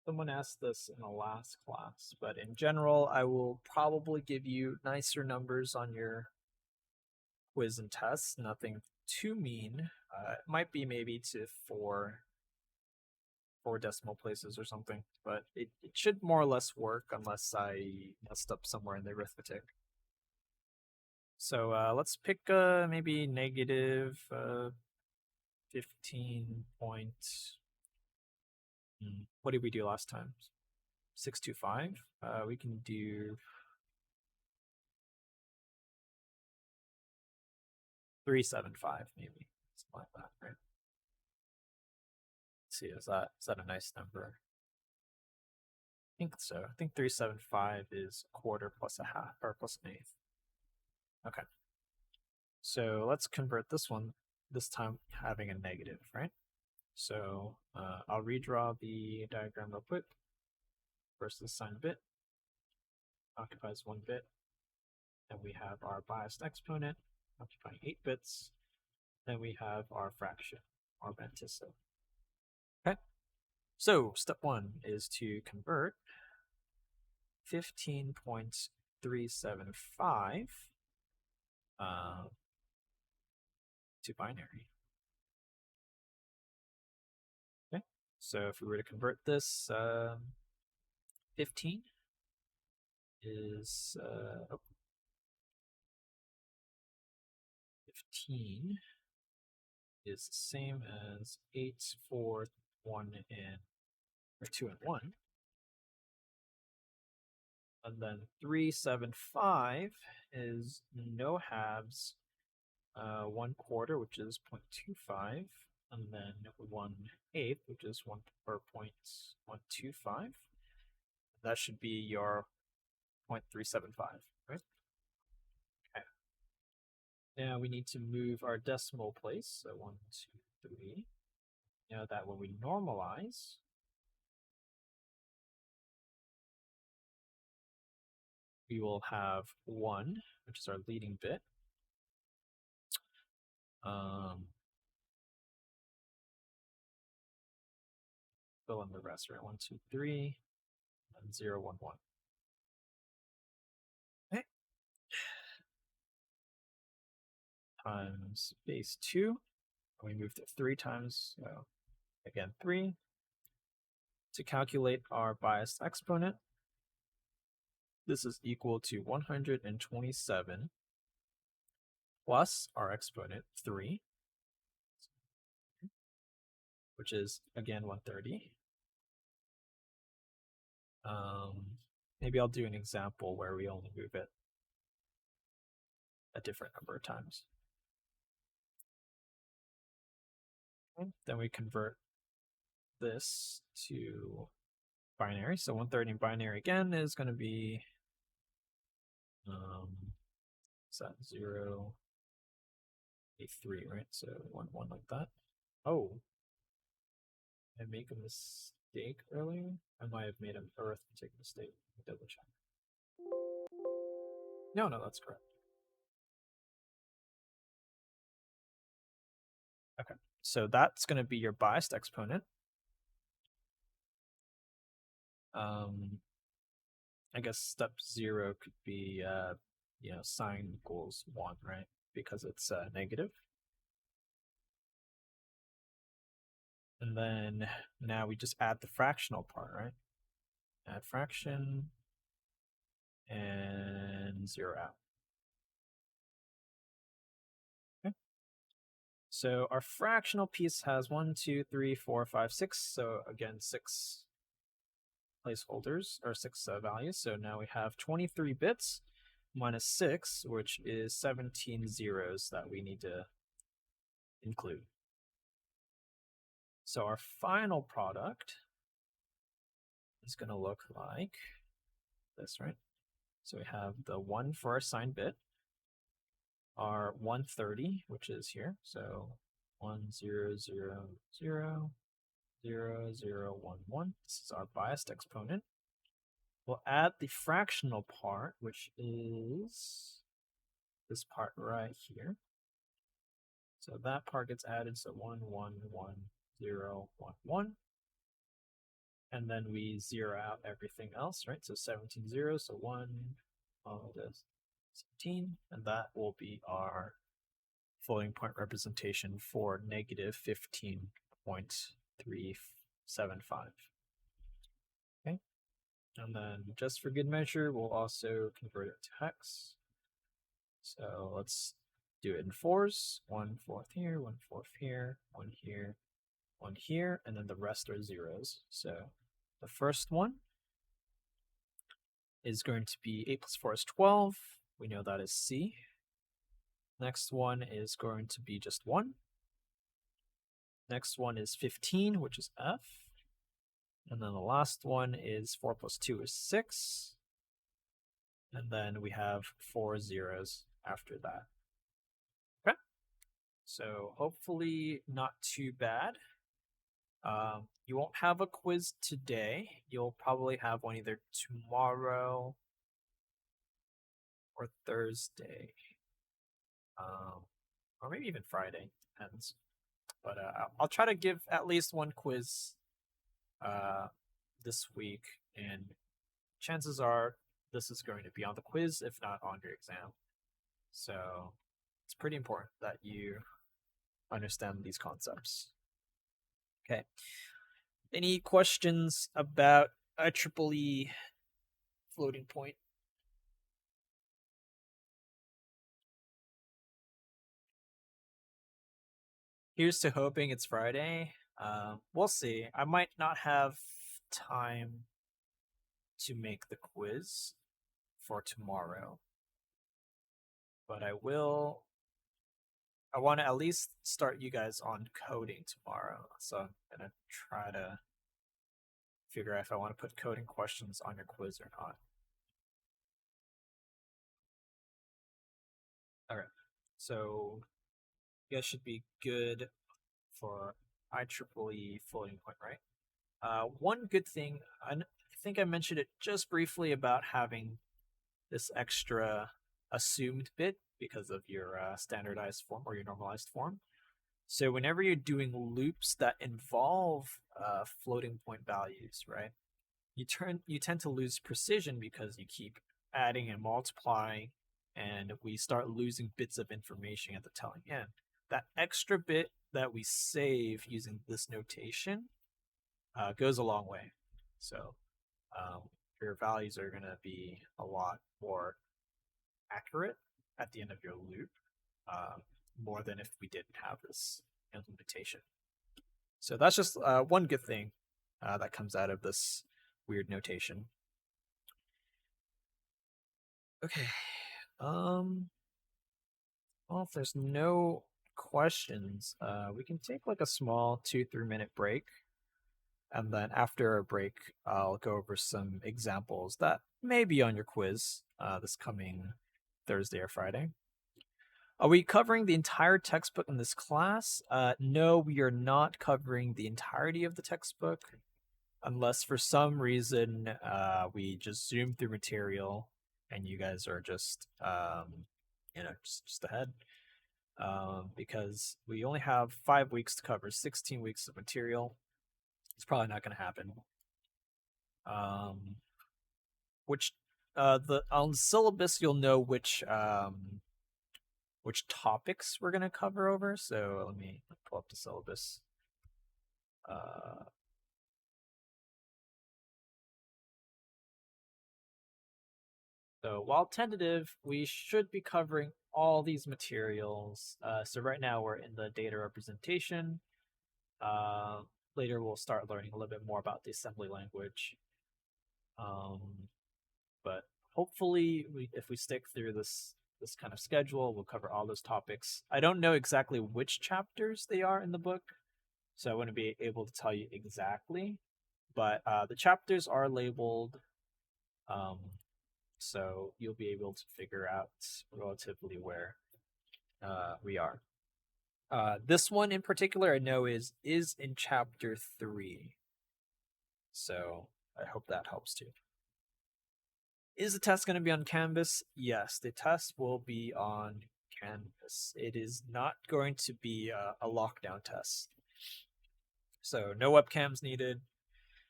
[SPEAKER 1] Someone asked this in the last class, but in general, I will probably give you nicer numbers on your quiz and tests. Nothing too mean. It might be maybe to four decimal places or something, but it should more or less work unless I messed up somewhere in the arithmetic. So let's pick maybe negative 15 point. What did we do last time? 625. We can do 375 maybe, something like that, right? Let's see, is that a nice number? I think so. I think 375 is a quarter plus a half, or plus an eighth. Okay. So let's convert this one, this time having a negative, right? So I'll redraw the diagram real quick. First, the sign bit occupies 1 bit. Then we have our biased exponent occupying 8 bits. Then we have our fraction, our mantissa. Okay. So step 1 is to convert 15.375 to binary. Okay. So if we were to convert this, 15 is 15 is the same as 8, 4, 1, and or 2 and 1. And then 375 is no halves, 1/4, which is 0.25, and then 1/8, which is 0.125. That should be your 0.375, right? Okay. Now we need to move our decimal place. So 1, 2, 3. Now that when we normalize, we will have 1, which is our leading bit. Fill in the rest, right? 1, 2, 3, and 0, 1, 1. Okay. Times base 2. We moved it 3 times, so again 3. To calculate our biased exponent, this is equal to 127 plus our exponent 3, which is again 130. Maybe I'll do an example where we only move it a different number of times. Okay. Then we convert this to binary. So 130 in binary again is going to be is that 0, a 3, right? So 1, 1 like that. Oh, I make a mistake earlier? I might have made an arithmetic mistake. Double check. No, that's correct. Okay, so that's going to be your biased exponent. I guess step 0 could be, sine equals 1, right? Because it's negative. And then now we just add the fractional part, right? Add fraction and 0 out. Okay. So our fractional piece has 1, 2, 3, 4, 5, 6. So again, 6 placeholders or 6 values. So now we have 23 bits minus 6, which is 17 zeros that we need to include. So our final product is going to look like this, right? So we have the 1 for our sign bit, our 130, which is here. So 1, 0, 0, 0, 0, 0, 1, 1. This is our biased exponent. We'll add the fractional part, which is this part right here. So that part gets added, so 1, 1, 1, 0, 1, 1. And then we 0 out everything else, right? So 17 zeros, so 1, all of this, 17, and that will be our floating point representation for negative 15.375. Okay, and then just for good measure, we'll also convert it to hex. So let's do it in 4s. 1/4 here, 1/4 here, 1 here, 1 here, and then the rest are zeros. So the first one is going to be 8 plus 4 is 12. We know that is C. Next one is going to be just 1. Next one is 15, which is F. And then the last one is 4 plus 2 is 6. And then we have 4 zeros after that. Okay. So hopefully not too bad. You won't have a quiz today. You'll probably have one either tomorrow or Thursday, or maybe even Friday. Depends. But I'll try to give at least one quiz this week, and chances are this is going to be on the quiz, if not on your exam. So it's pretty important that you understand these concepts. Okay. Any questions about IEEE floating point? Here's to hoping it's Friday. We'll see. I might not have time to make the quiz for tomorrow, but I will. I want to at least start you guys on coding tomorrow, so I'm gonna try to figure out if I want to put coding questions on your quiz or not. All right, so you guys should be good for IEEE floating point, right? One good thing, I think I mentioned it just briefly about having this extra assumed bit because of your standardized form or your normalized form. So whenever you're doing loops that involve floating point values, right, you tend to lose precision because you keep adding and multiplying, and we start losing bits of information at the telling end. That extra bit that we save using this notation goes a long way. So your values are going to be a lot more accurate at the end of your loop, more than if we didn't have this implementation. So that's just one good thing that comes out of this weird notation. Okay. Well, if there's no questions, we can take like a small 2-3 minute break. And then after our break, I'll go over some examples that may be on your quiz this coming Thursday or Friday. Are we covering the entire textbook in this class? No, we are not covering the entirety of the textbook, unless for some reason we just zoom through material and you guys are just just ahead. Because we only have 5 weeks to cover 16 weeks of material. It's probably not going to happen. Which the on the syllabus you'll know which topics we're going to cover over. So let me pull up the syllabus. So while tentative, we should be covering all these materials. So right now we're in the data representation. Later we'll start learning a little bit more about the assembly language. But hopefully, if we stick through this kind of schedule, we'll cover all those topics. I don't know exactly which chapters they are in the book, so I wouldn't be able to tell you exactly. But the chapters are labeled, so you'll be able to figure out relatively where we are. This one in particular, I know is in chapter 3, so I hope that helps too. Is the test going to be on Canvas? Yes, the test will be on Canvas. It is not going to be a lockdown test. So no webcams needed.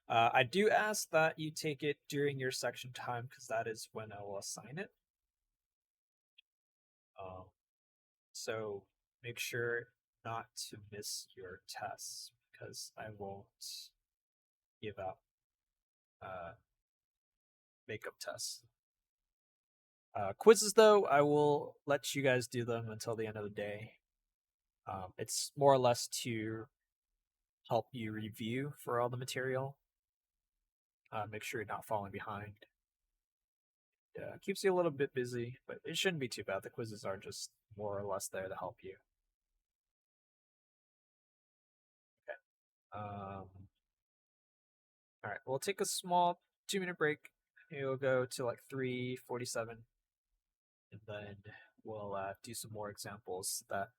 [SPEAKER 1] I do ask that you take it during your section time because that is when I will assign it. So make sure not to miss your tests because I won't give out makeup tests. Quizzes, though, I will let you guys do them until the end of the day. It's more or less to help you review for all the material. Make sure you're not falling behind. Keeps you a little bit busy, but it shouldn't be too bad. The quizzes are just more or less there to help you. Okay. All right, we'll take a small 2-minute break. It'll go to like 3:47, and then we'll do some more examples that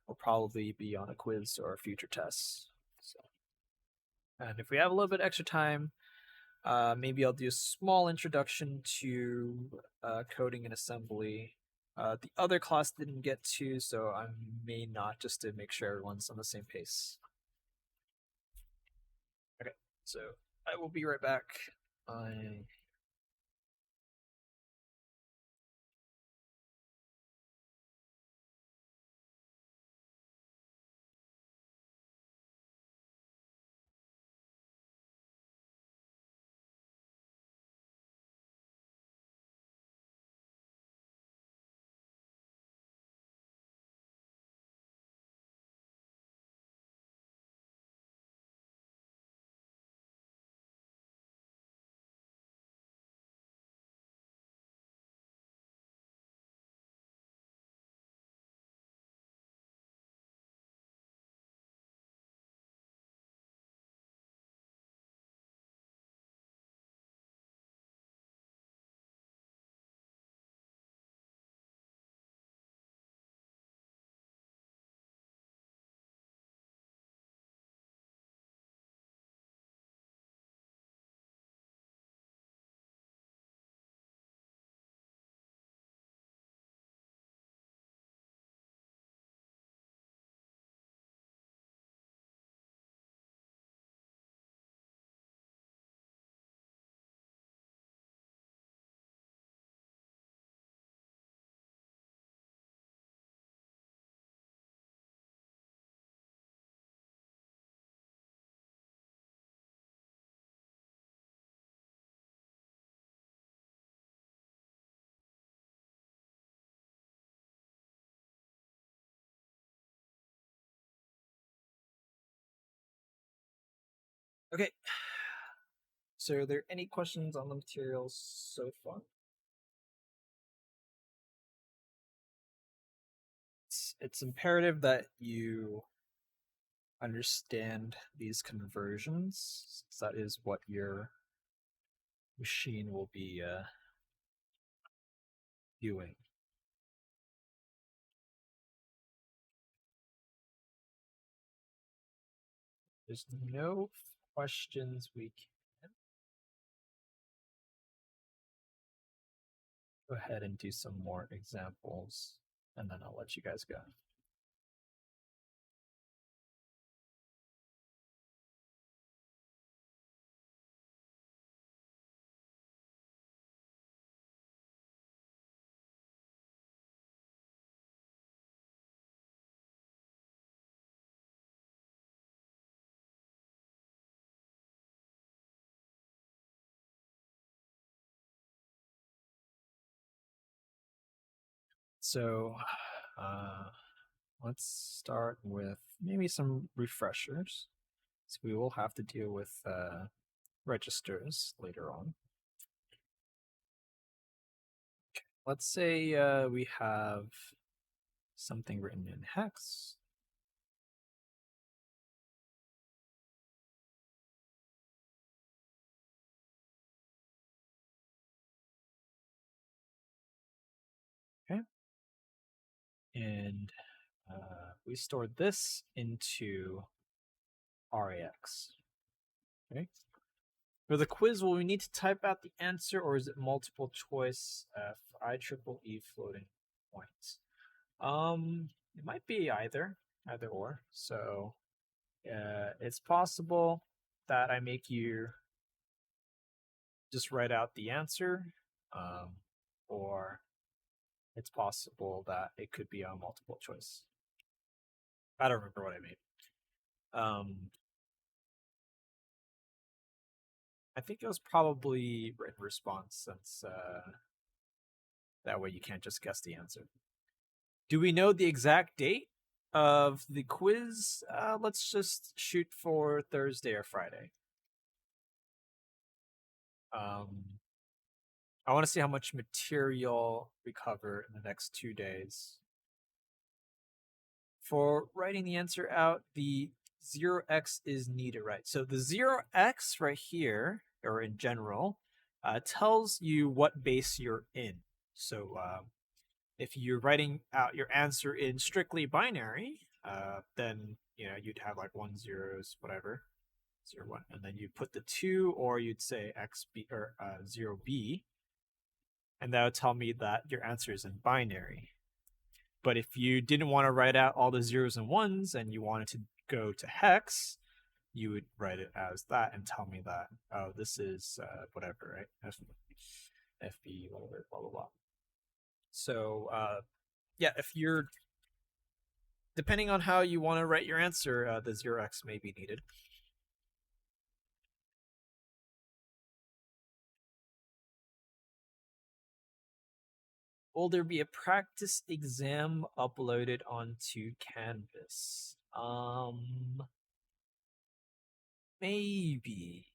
[SPEAKER 1] will probably be on a quiz or future tests. So, and if we have a little bit extra time, maybe I'll do a small introduction to coding and assembly. The other class didn't get to, so I may not, just to make sure everyone's on the same pace. Okay, so I will be right back. Okay. So, are there any questions on the materials so far? It's imperative that you understand these conversions, since that is what your machine will be doing. There's no questions we can go ahead and do some more examples, and then I'll let you guys go. So, let's start with maybe some refreshers. So we will have to deal with registers later on. Okay. Let's say we have something written in hex. Okay. And we stored this into RAX. Okay. For the quiz, will we need to type out the answer, or is it multiple choice for IEEE floating points? It might be either or. So it's possible that I make you just write out the answer, or it's possible that it could be a multiple choice. I don't remember what I made. I think it was probably written response, since that way you can't just guess the answer. Do we know the exact date of the quiz? Let's just shoot for Thursday or Friday. I want to see how much material we cover in the next 2 days. For writing the answer out, the 0x is needed, right? So the 0x right here, or in general, tells you what base you're in. So If you're writing out your answer in strictly binary, then you'd have like 1 zeros, whatever, 0 1, and then you put the 2, or you'd say XB or 0B, and that would tell me that your answer is in binary. But if you didn't want to write out all the zeros and ones and you wanted to go to hex, you would write it as that and tell me that, oh, this is whatever, right? FB, whatever, blah, blah, blah. So, yeah, if you're, depending on how you want to write your answer, the 0x may be needed. Will there be a practice exam uploaded onto Canvas? Maybe,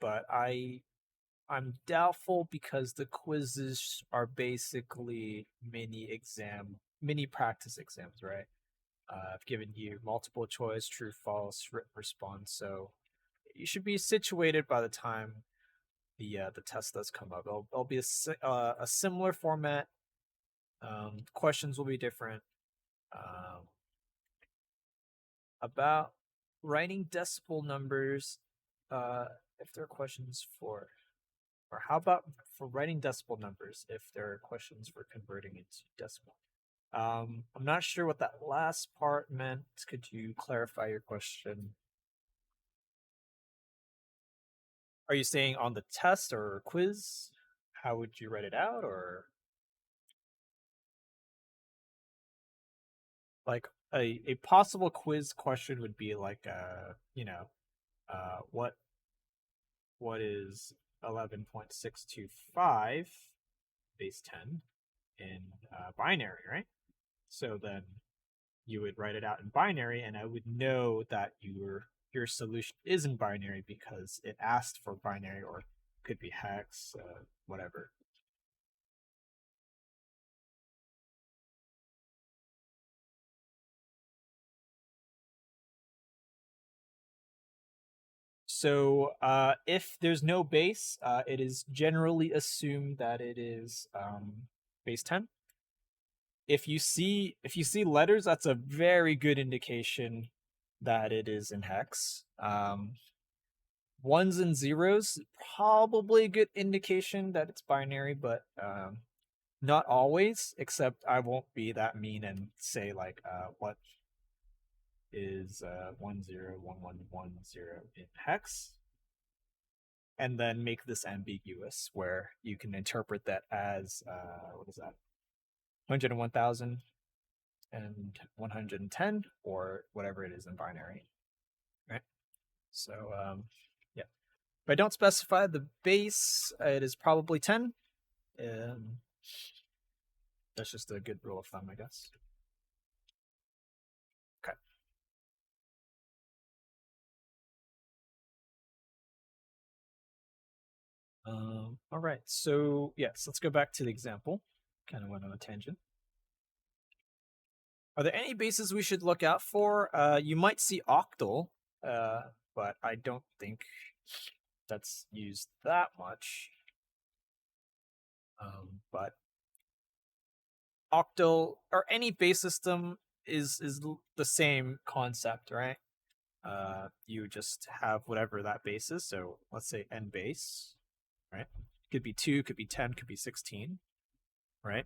[SPEAKER 1] but I'm doubtful because the quizzes are basically mini practice exams, right? I've given you multiple choice, true, false, written response, so you should be situated by the time the test does come up. It'll be a similar format. Questions will be different. About writing decimal numbers, if there are questions for, or how about for writing decimal numbers if there are questions for converting into decimal? I'm not sure what that last part meant. Could you clarify your question? Are you saying on the test or quiz? How would you write it out, or like a possible quiz question would be like what is 11.625 base 10 in binary, right? So then you would write it out in binary, and I would know that your solution is in binary because it asked for binary, or could be hex, whatever. So if there's no base, it is generally assumed that it is base 10. If you see letters, that's a very good indication that it is in hex. Ones and zeros, probably a good indication that it's binary, but not always. Except I won't be that mean and say like what is 101110 in hex, and then make this ambiguous where you can interpret that as what is that, 101,000 and 110, or whatever it is in binary, right? So yeah, if I don't specify the base, it is probably 10. That's just a good rule of thumb, I guess. Okay. All right. So yes, let's go back to the example. Kind of went on a tangent. Are there any bases we should look out for? You might see octal, but I don't think that's used that much. But octal or any base system is the same concept, right? You just have whatever that base is. So let's say n base, right? Could be 2, could be 10, could be 16, right?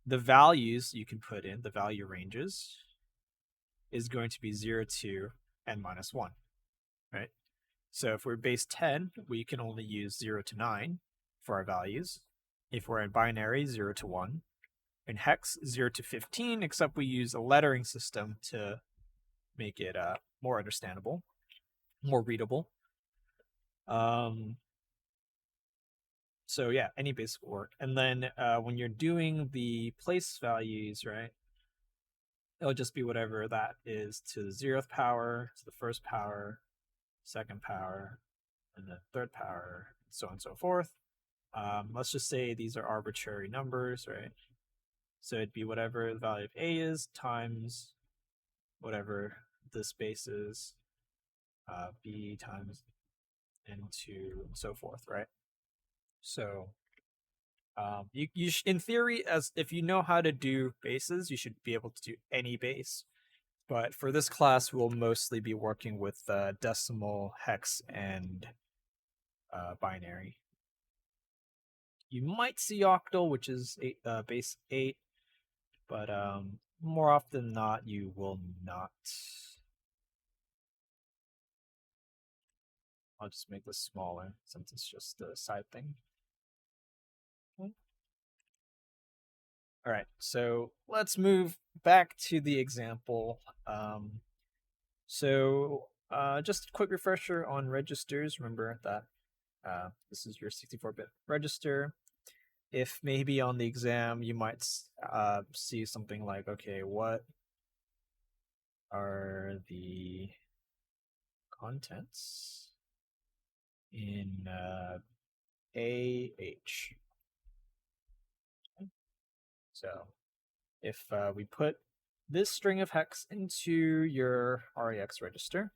[SPEAKER 1] The values you can put in, the value ranges, is going to be 0 to n minus 1, right? So if we're base 10, we can only use 0 to 9 for our values. If we're in binary, 0 to 1. In hex, 0 to 15, except we use a lettering system to make it more understandable, more readable. So yeah, any base will work. And then when you're doing the place values, right, it'll just be whatever that is to the 0th power, to the 1st power, 2nd power, and the 3rd power, so on and so forth. Let's just say these are arbitrary numbers, right? So it'd be whatever the value of A is times whatever this base is, B times N2, and so forth, right? So In theory, as if you know how to do bases, you should be able to do any base. But for this class, we'll mostly be working with decimal, hex, and binary. You might see octal, which is base 8, but more often than not, you will not. I'll just make this smaller since it's just a side thing. Okay. All right, so let's move back to the example. Just a quick refresher on registers. Remember that this is your 64-bit register. If maybe on the exam you might see something like, okay, what are the contents in AH? So if we put this string of hex into your REX register,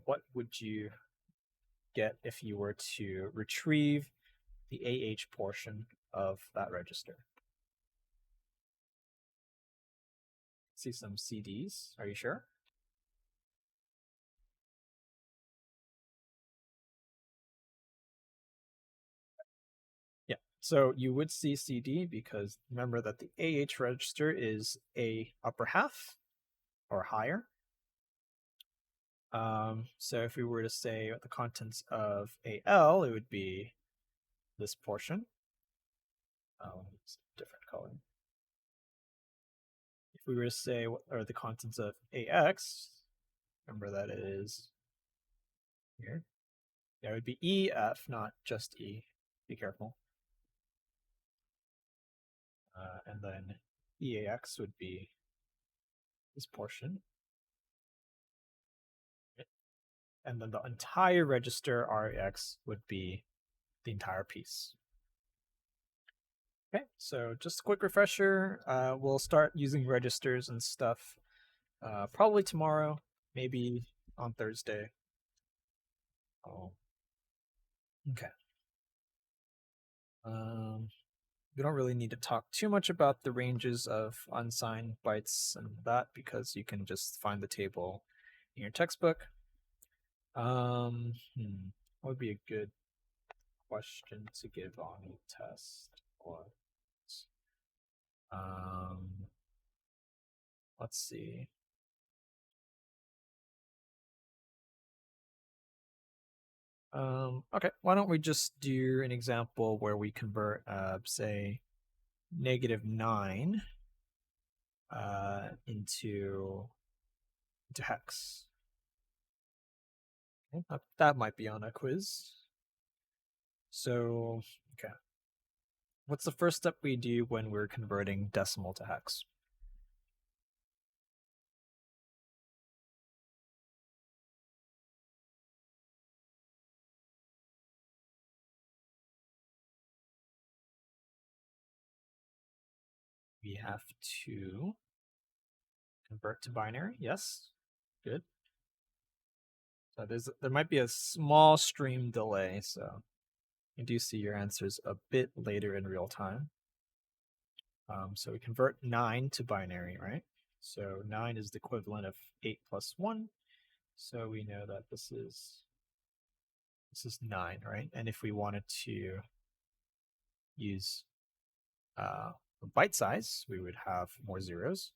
[SPEAKER 1] what would you get if you were to retrieve the AH portion of that register? See some CDs. Are you sure? Yeah. So you would see CD because remember that the AH register is a upper half or higher. So if we were to say the contents of AL, it would be this portion. It's a different color. If we were to say what are the contents of AX, remember that it is here. Yeah, it would be EF, not just E. Be careful. And then EAX would be this portion. And then the entire register REX would be the entire piece. Okay, so just a quick refresher. We'll start using registers and stuff probably tomorrow, maybe on Thursday. Oh, okay. We don't really need to talk too much about the ranges of unsigned bytes and that because you can just find the table in your textbook. What would be a good question to give on a test? Or let's see. Okay, why don't we just do an example where we convert, say, -9 into hex. Okay, that might be on a quiz. So, okay. What's the first step we do when we're converting decimal to hex? We have to convert to binary. Yes, good. So there might be a small stream delay, so you do see your answers a bit later in real time. So we convert 9 to binary, right? So 9 is the equivalent of 8 plus 1. So we know that this is 9, right? And if we wanted to use byte size, we would have more zeros.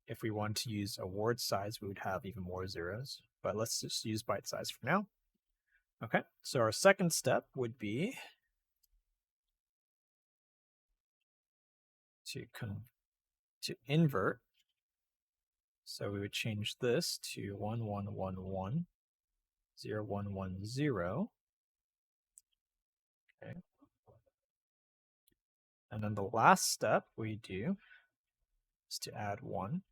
[SPEAKER 1] If we want to use a word size, we would have even more zeros. But let's just use byte size for now. Okay, so our second step would be to invert. So we would change this to 1 1 1 1 0 1 1 0. Okay. And then the last step we do is to add 1.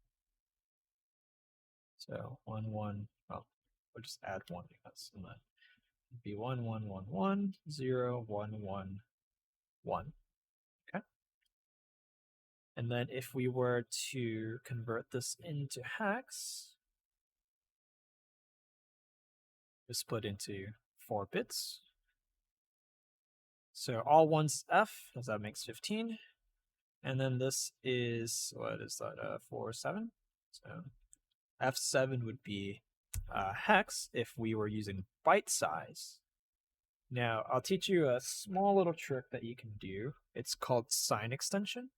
[SPEAKER 1] So 1 1. Oh, we'll just add 1 because and then it'd be 1 1 1 1 0 1 1 1. Okay. And then if we were to convert this into hex, we split into 4 bits. So all ones F, as that makes 15. And then this is, what is that, 4, 7? So F7 would be hex if we were using byte size. Now, I'll teach you a small little trick that you can do. It's called sign extension.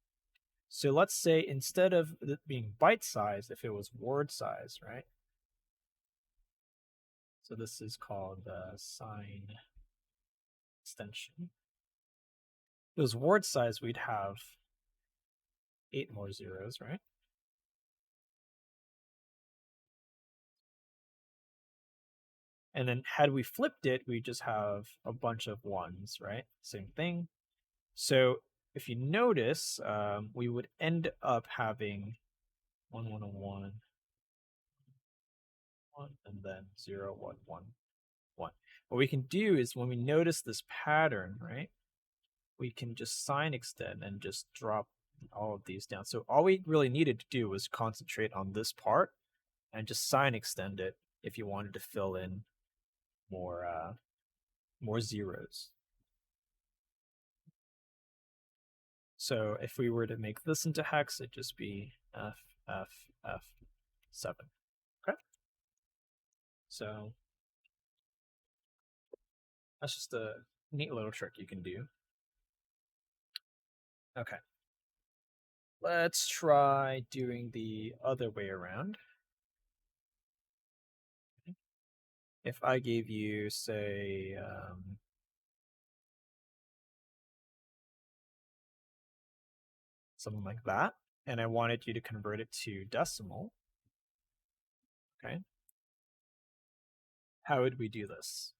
[SPEAKER 1] So let's say instead of it being byte size, if it was word size, right? So this is called sign extension. If it was word size, we'd have 8 more zeros, right? And then had we flipped it, we just have a bunch of ones, right? Same thing. So if you notice, we would end up having 1, 1, 1, 1, and then 0, 1, 1, 1. What we can do is when we notice this pattern, right, we can just sign extend and just drop all of these down. So all we really needed to do was concentrate on this part and just sign extend it if you wanted to fill in more zeros. So if we were to make this into hex, it'd just be F, F, F, 7. Okay? So that's just a neat little trick you can do. Okay. Let's try doing the other way around. If I gave you, say, something like that, and I wanted you to convert it to decimal, okay, how would we do this?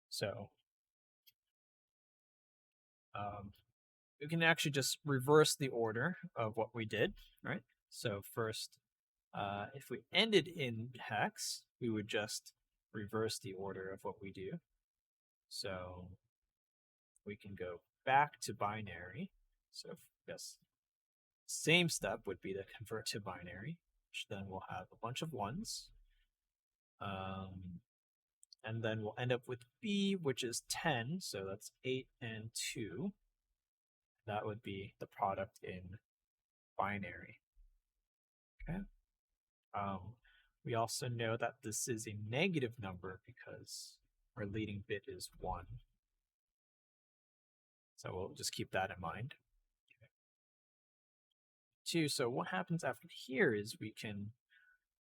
[SPEAKER 1] So we can actually just reverse the order of what we did, right? So first, if we ended in hex, we would just reverse the order of what we do. So we can go back to binary. So yes, same step would be to convert to binary, which then we'll have a bunch of ones. And then we'll end up with B, which is 10. So that's 8 and 2. That would be the product in binary. Okay. We also know that this is a negative number because our leading bit is 1. So we'll just keep that in mind. Okay. 2, so what happens after here is we can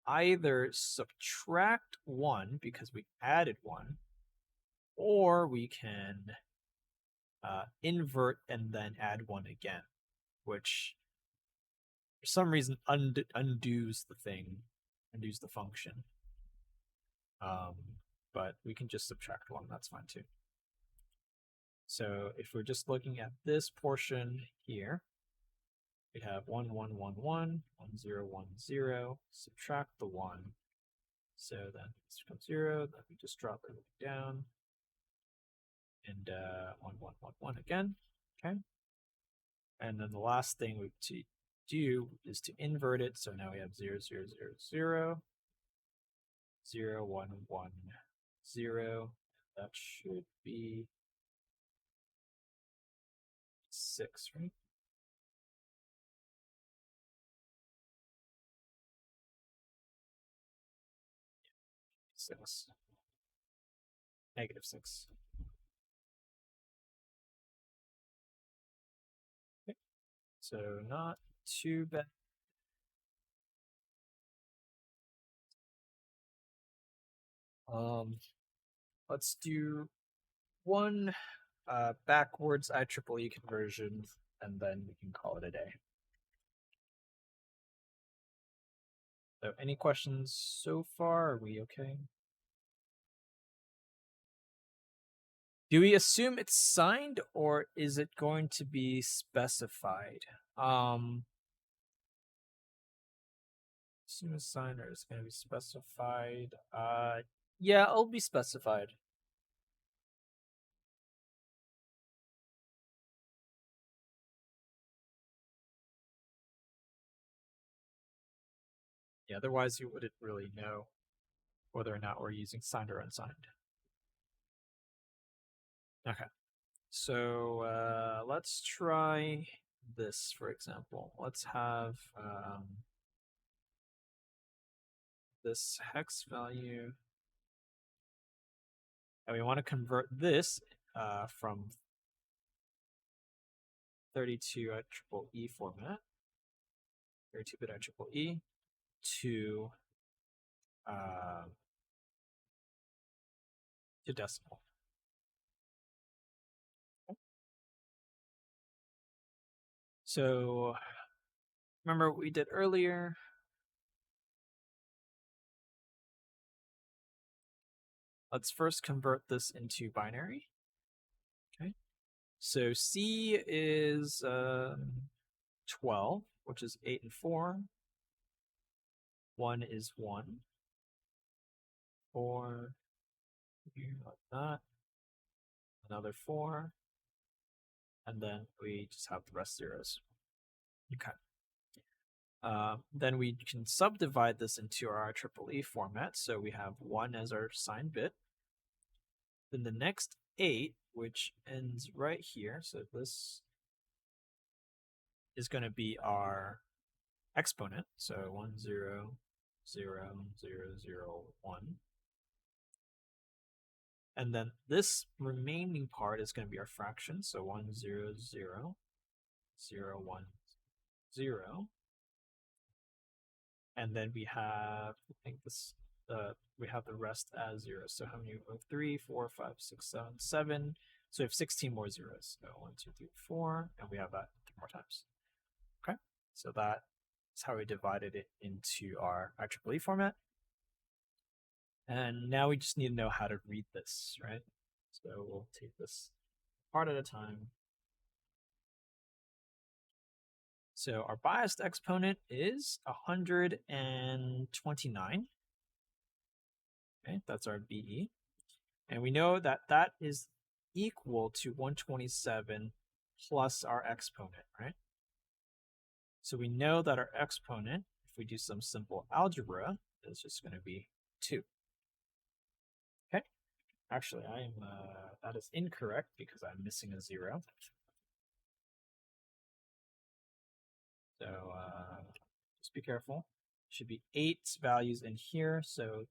[SPEAKER 1] either subtract 1 because we added 1, or we can invert and then add 1 again, which for some reason undoes the function. But we can just subtract 1, that's fine too. So if we're just looking at this portion here, we have 1, 1, 1, 1, 1, 0, 1, 0, subtract the 1. So then this becomes 0, then we just drop everything down. And 1, 1, 1, 1 again, okay? And then the last thing we to do is to invert it. So now we have 0, 0, 0, 0, 0, 1, 1, 0. That should be 6, right? -6. Okay. So not too bad. Let's do one backwards IEEE conversion, and then we can call it a day. So any questions so far? Are we okay? Do we assume it's signed or is it going to be specified? Assume it's signed or it's going to be specified. Yeah, it'll be specified. Yeah, otherwise you wouldn't really know whether or not we're using signed or unsigned. Okay. So let's try this, for example. Let's have this hex value, and we want to convert this from 32 IEEE format, 32-bit IEEE, to decimal. So remember what we did earlier? Let's first convert this into binary. Okay. So C is 12, which is 8 and 4. 1 is 1. 4, like that. Another 4. And then we just have the rest zeros. Okay. Then we can subdivide this into our IEEE format. So we have 1 as our signed bit. Then the next 8, which ends right here. So this is going to be our exponent. So 1, 0, 0, 0, 0, 1. And then this remaining part is going to be our fraction. So 1, 0, 0, 0, 1, 0. And then we have, I think this, we have the rest as zeros. So how many? 3, 4, 5, 6, 7, 7. So we have 16 more zeros. So 1, 2, 3, 4, and we have that 3 more times. Okay, so that is how we divided it into our IEEE format. And now we just need to know how to read this, right? So we'll take this part at a time. So our biased exponent is 129. Okay, that's our BE. And we know that that is equal to 127 plus our exponent, right? So we know that our exponent, if we do some simple algebra, is just going to be 2. Okay. Actually, that is incorrect because I'm missing a 0. So just be careful. Should be 8 values in here. So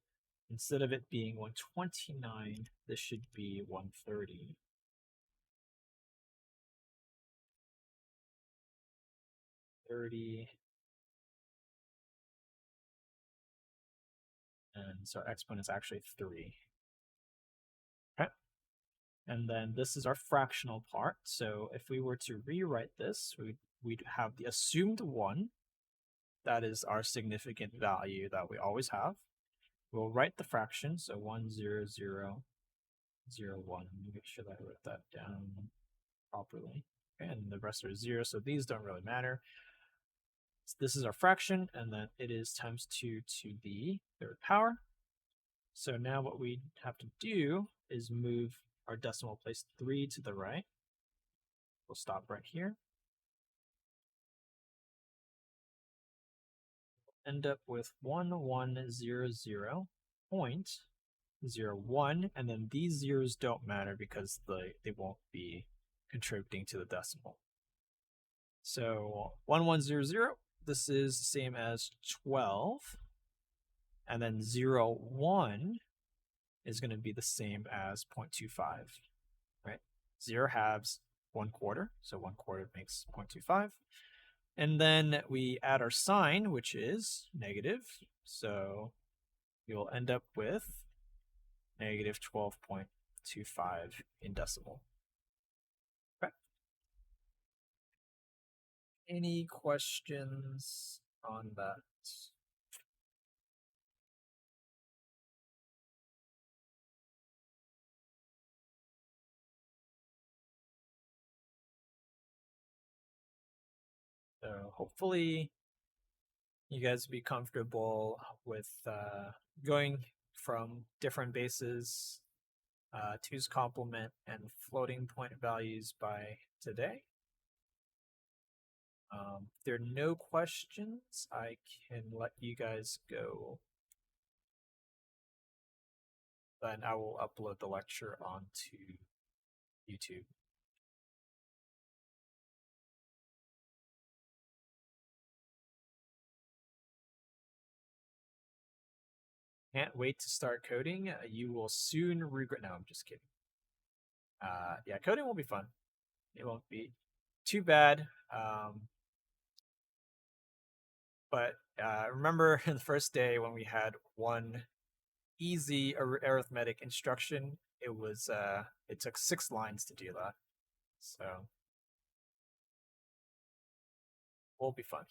[SPEAKER 1] instead of it being 129, this should be 130. And so our exponent is actually 3. Okay. And then this is our fractional part. So if we were to rewrite this, we'd have the assumed 1. That is our significant value that we always have. We'll write the fraction. So 1, 0, 0, 0, 1. Let me make sure that I wrote that down properly. Okay, and the rest are 0, so these don't really matter. So this is our fraction, and then it is times 2 to the 3rd power. So now what we have to do is move our decimal place 3 to the right. We'll stop right here. End up with 1100.01, and then these zeros don't matter because they won't be contributing to the decimal. So 1100, this is the same as 12, and then 01 is going to be the same as 0.25, right? 0 halves 1/4, so 1/4 makes 0.25. And then we add our sign, which is negative. So you'll end up with negative 12.25 in decimal. Okay. Any questions on that? So hopefully you guys will be comfortable with going from different bases, 2's complement, and floating point values by today. If there are no questions, I can let you guys go. Then I will upload the lecture onto YouTube. Can't wait to start coding. You will soon regret. No, I'm just kidding. Yeah, coding will be fun. It won't be too bad. But remember the first day when we had one easy arithmetic instruction? It took 6 lines to do that. So will be fun.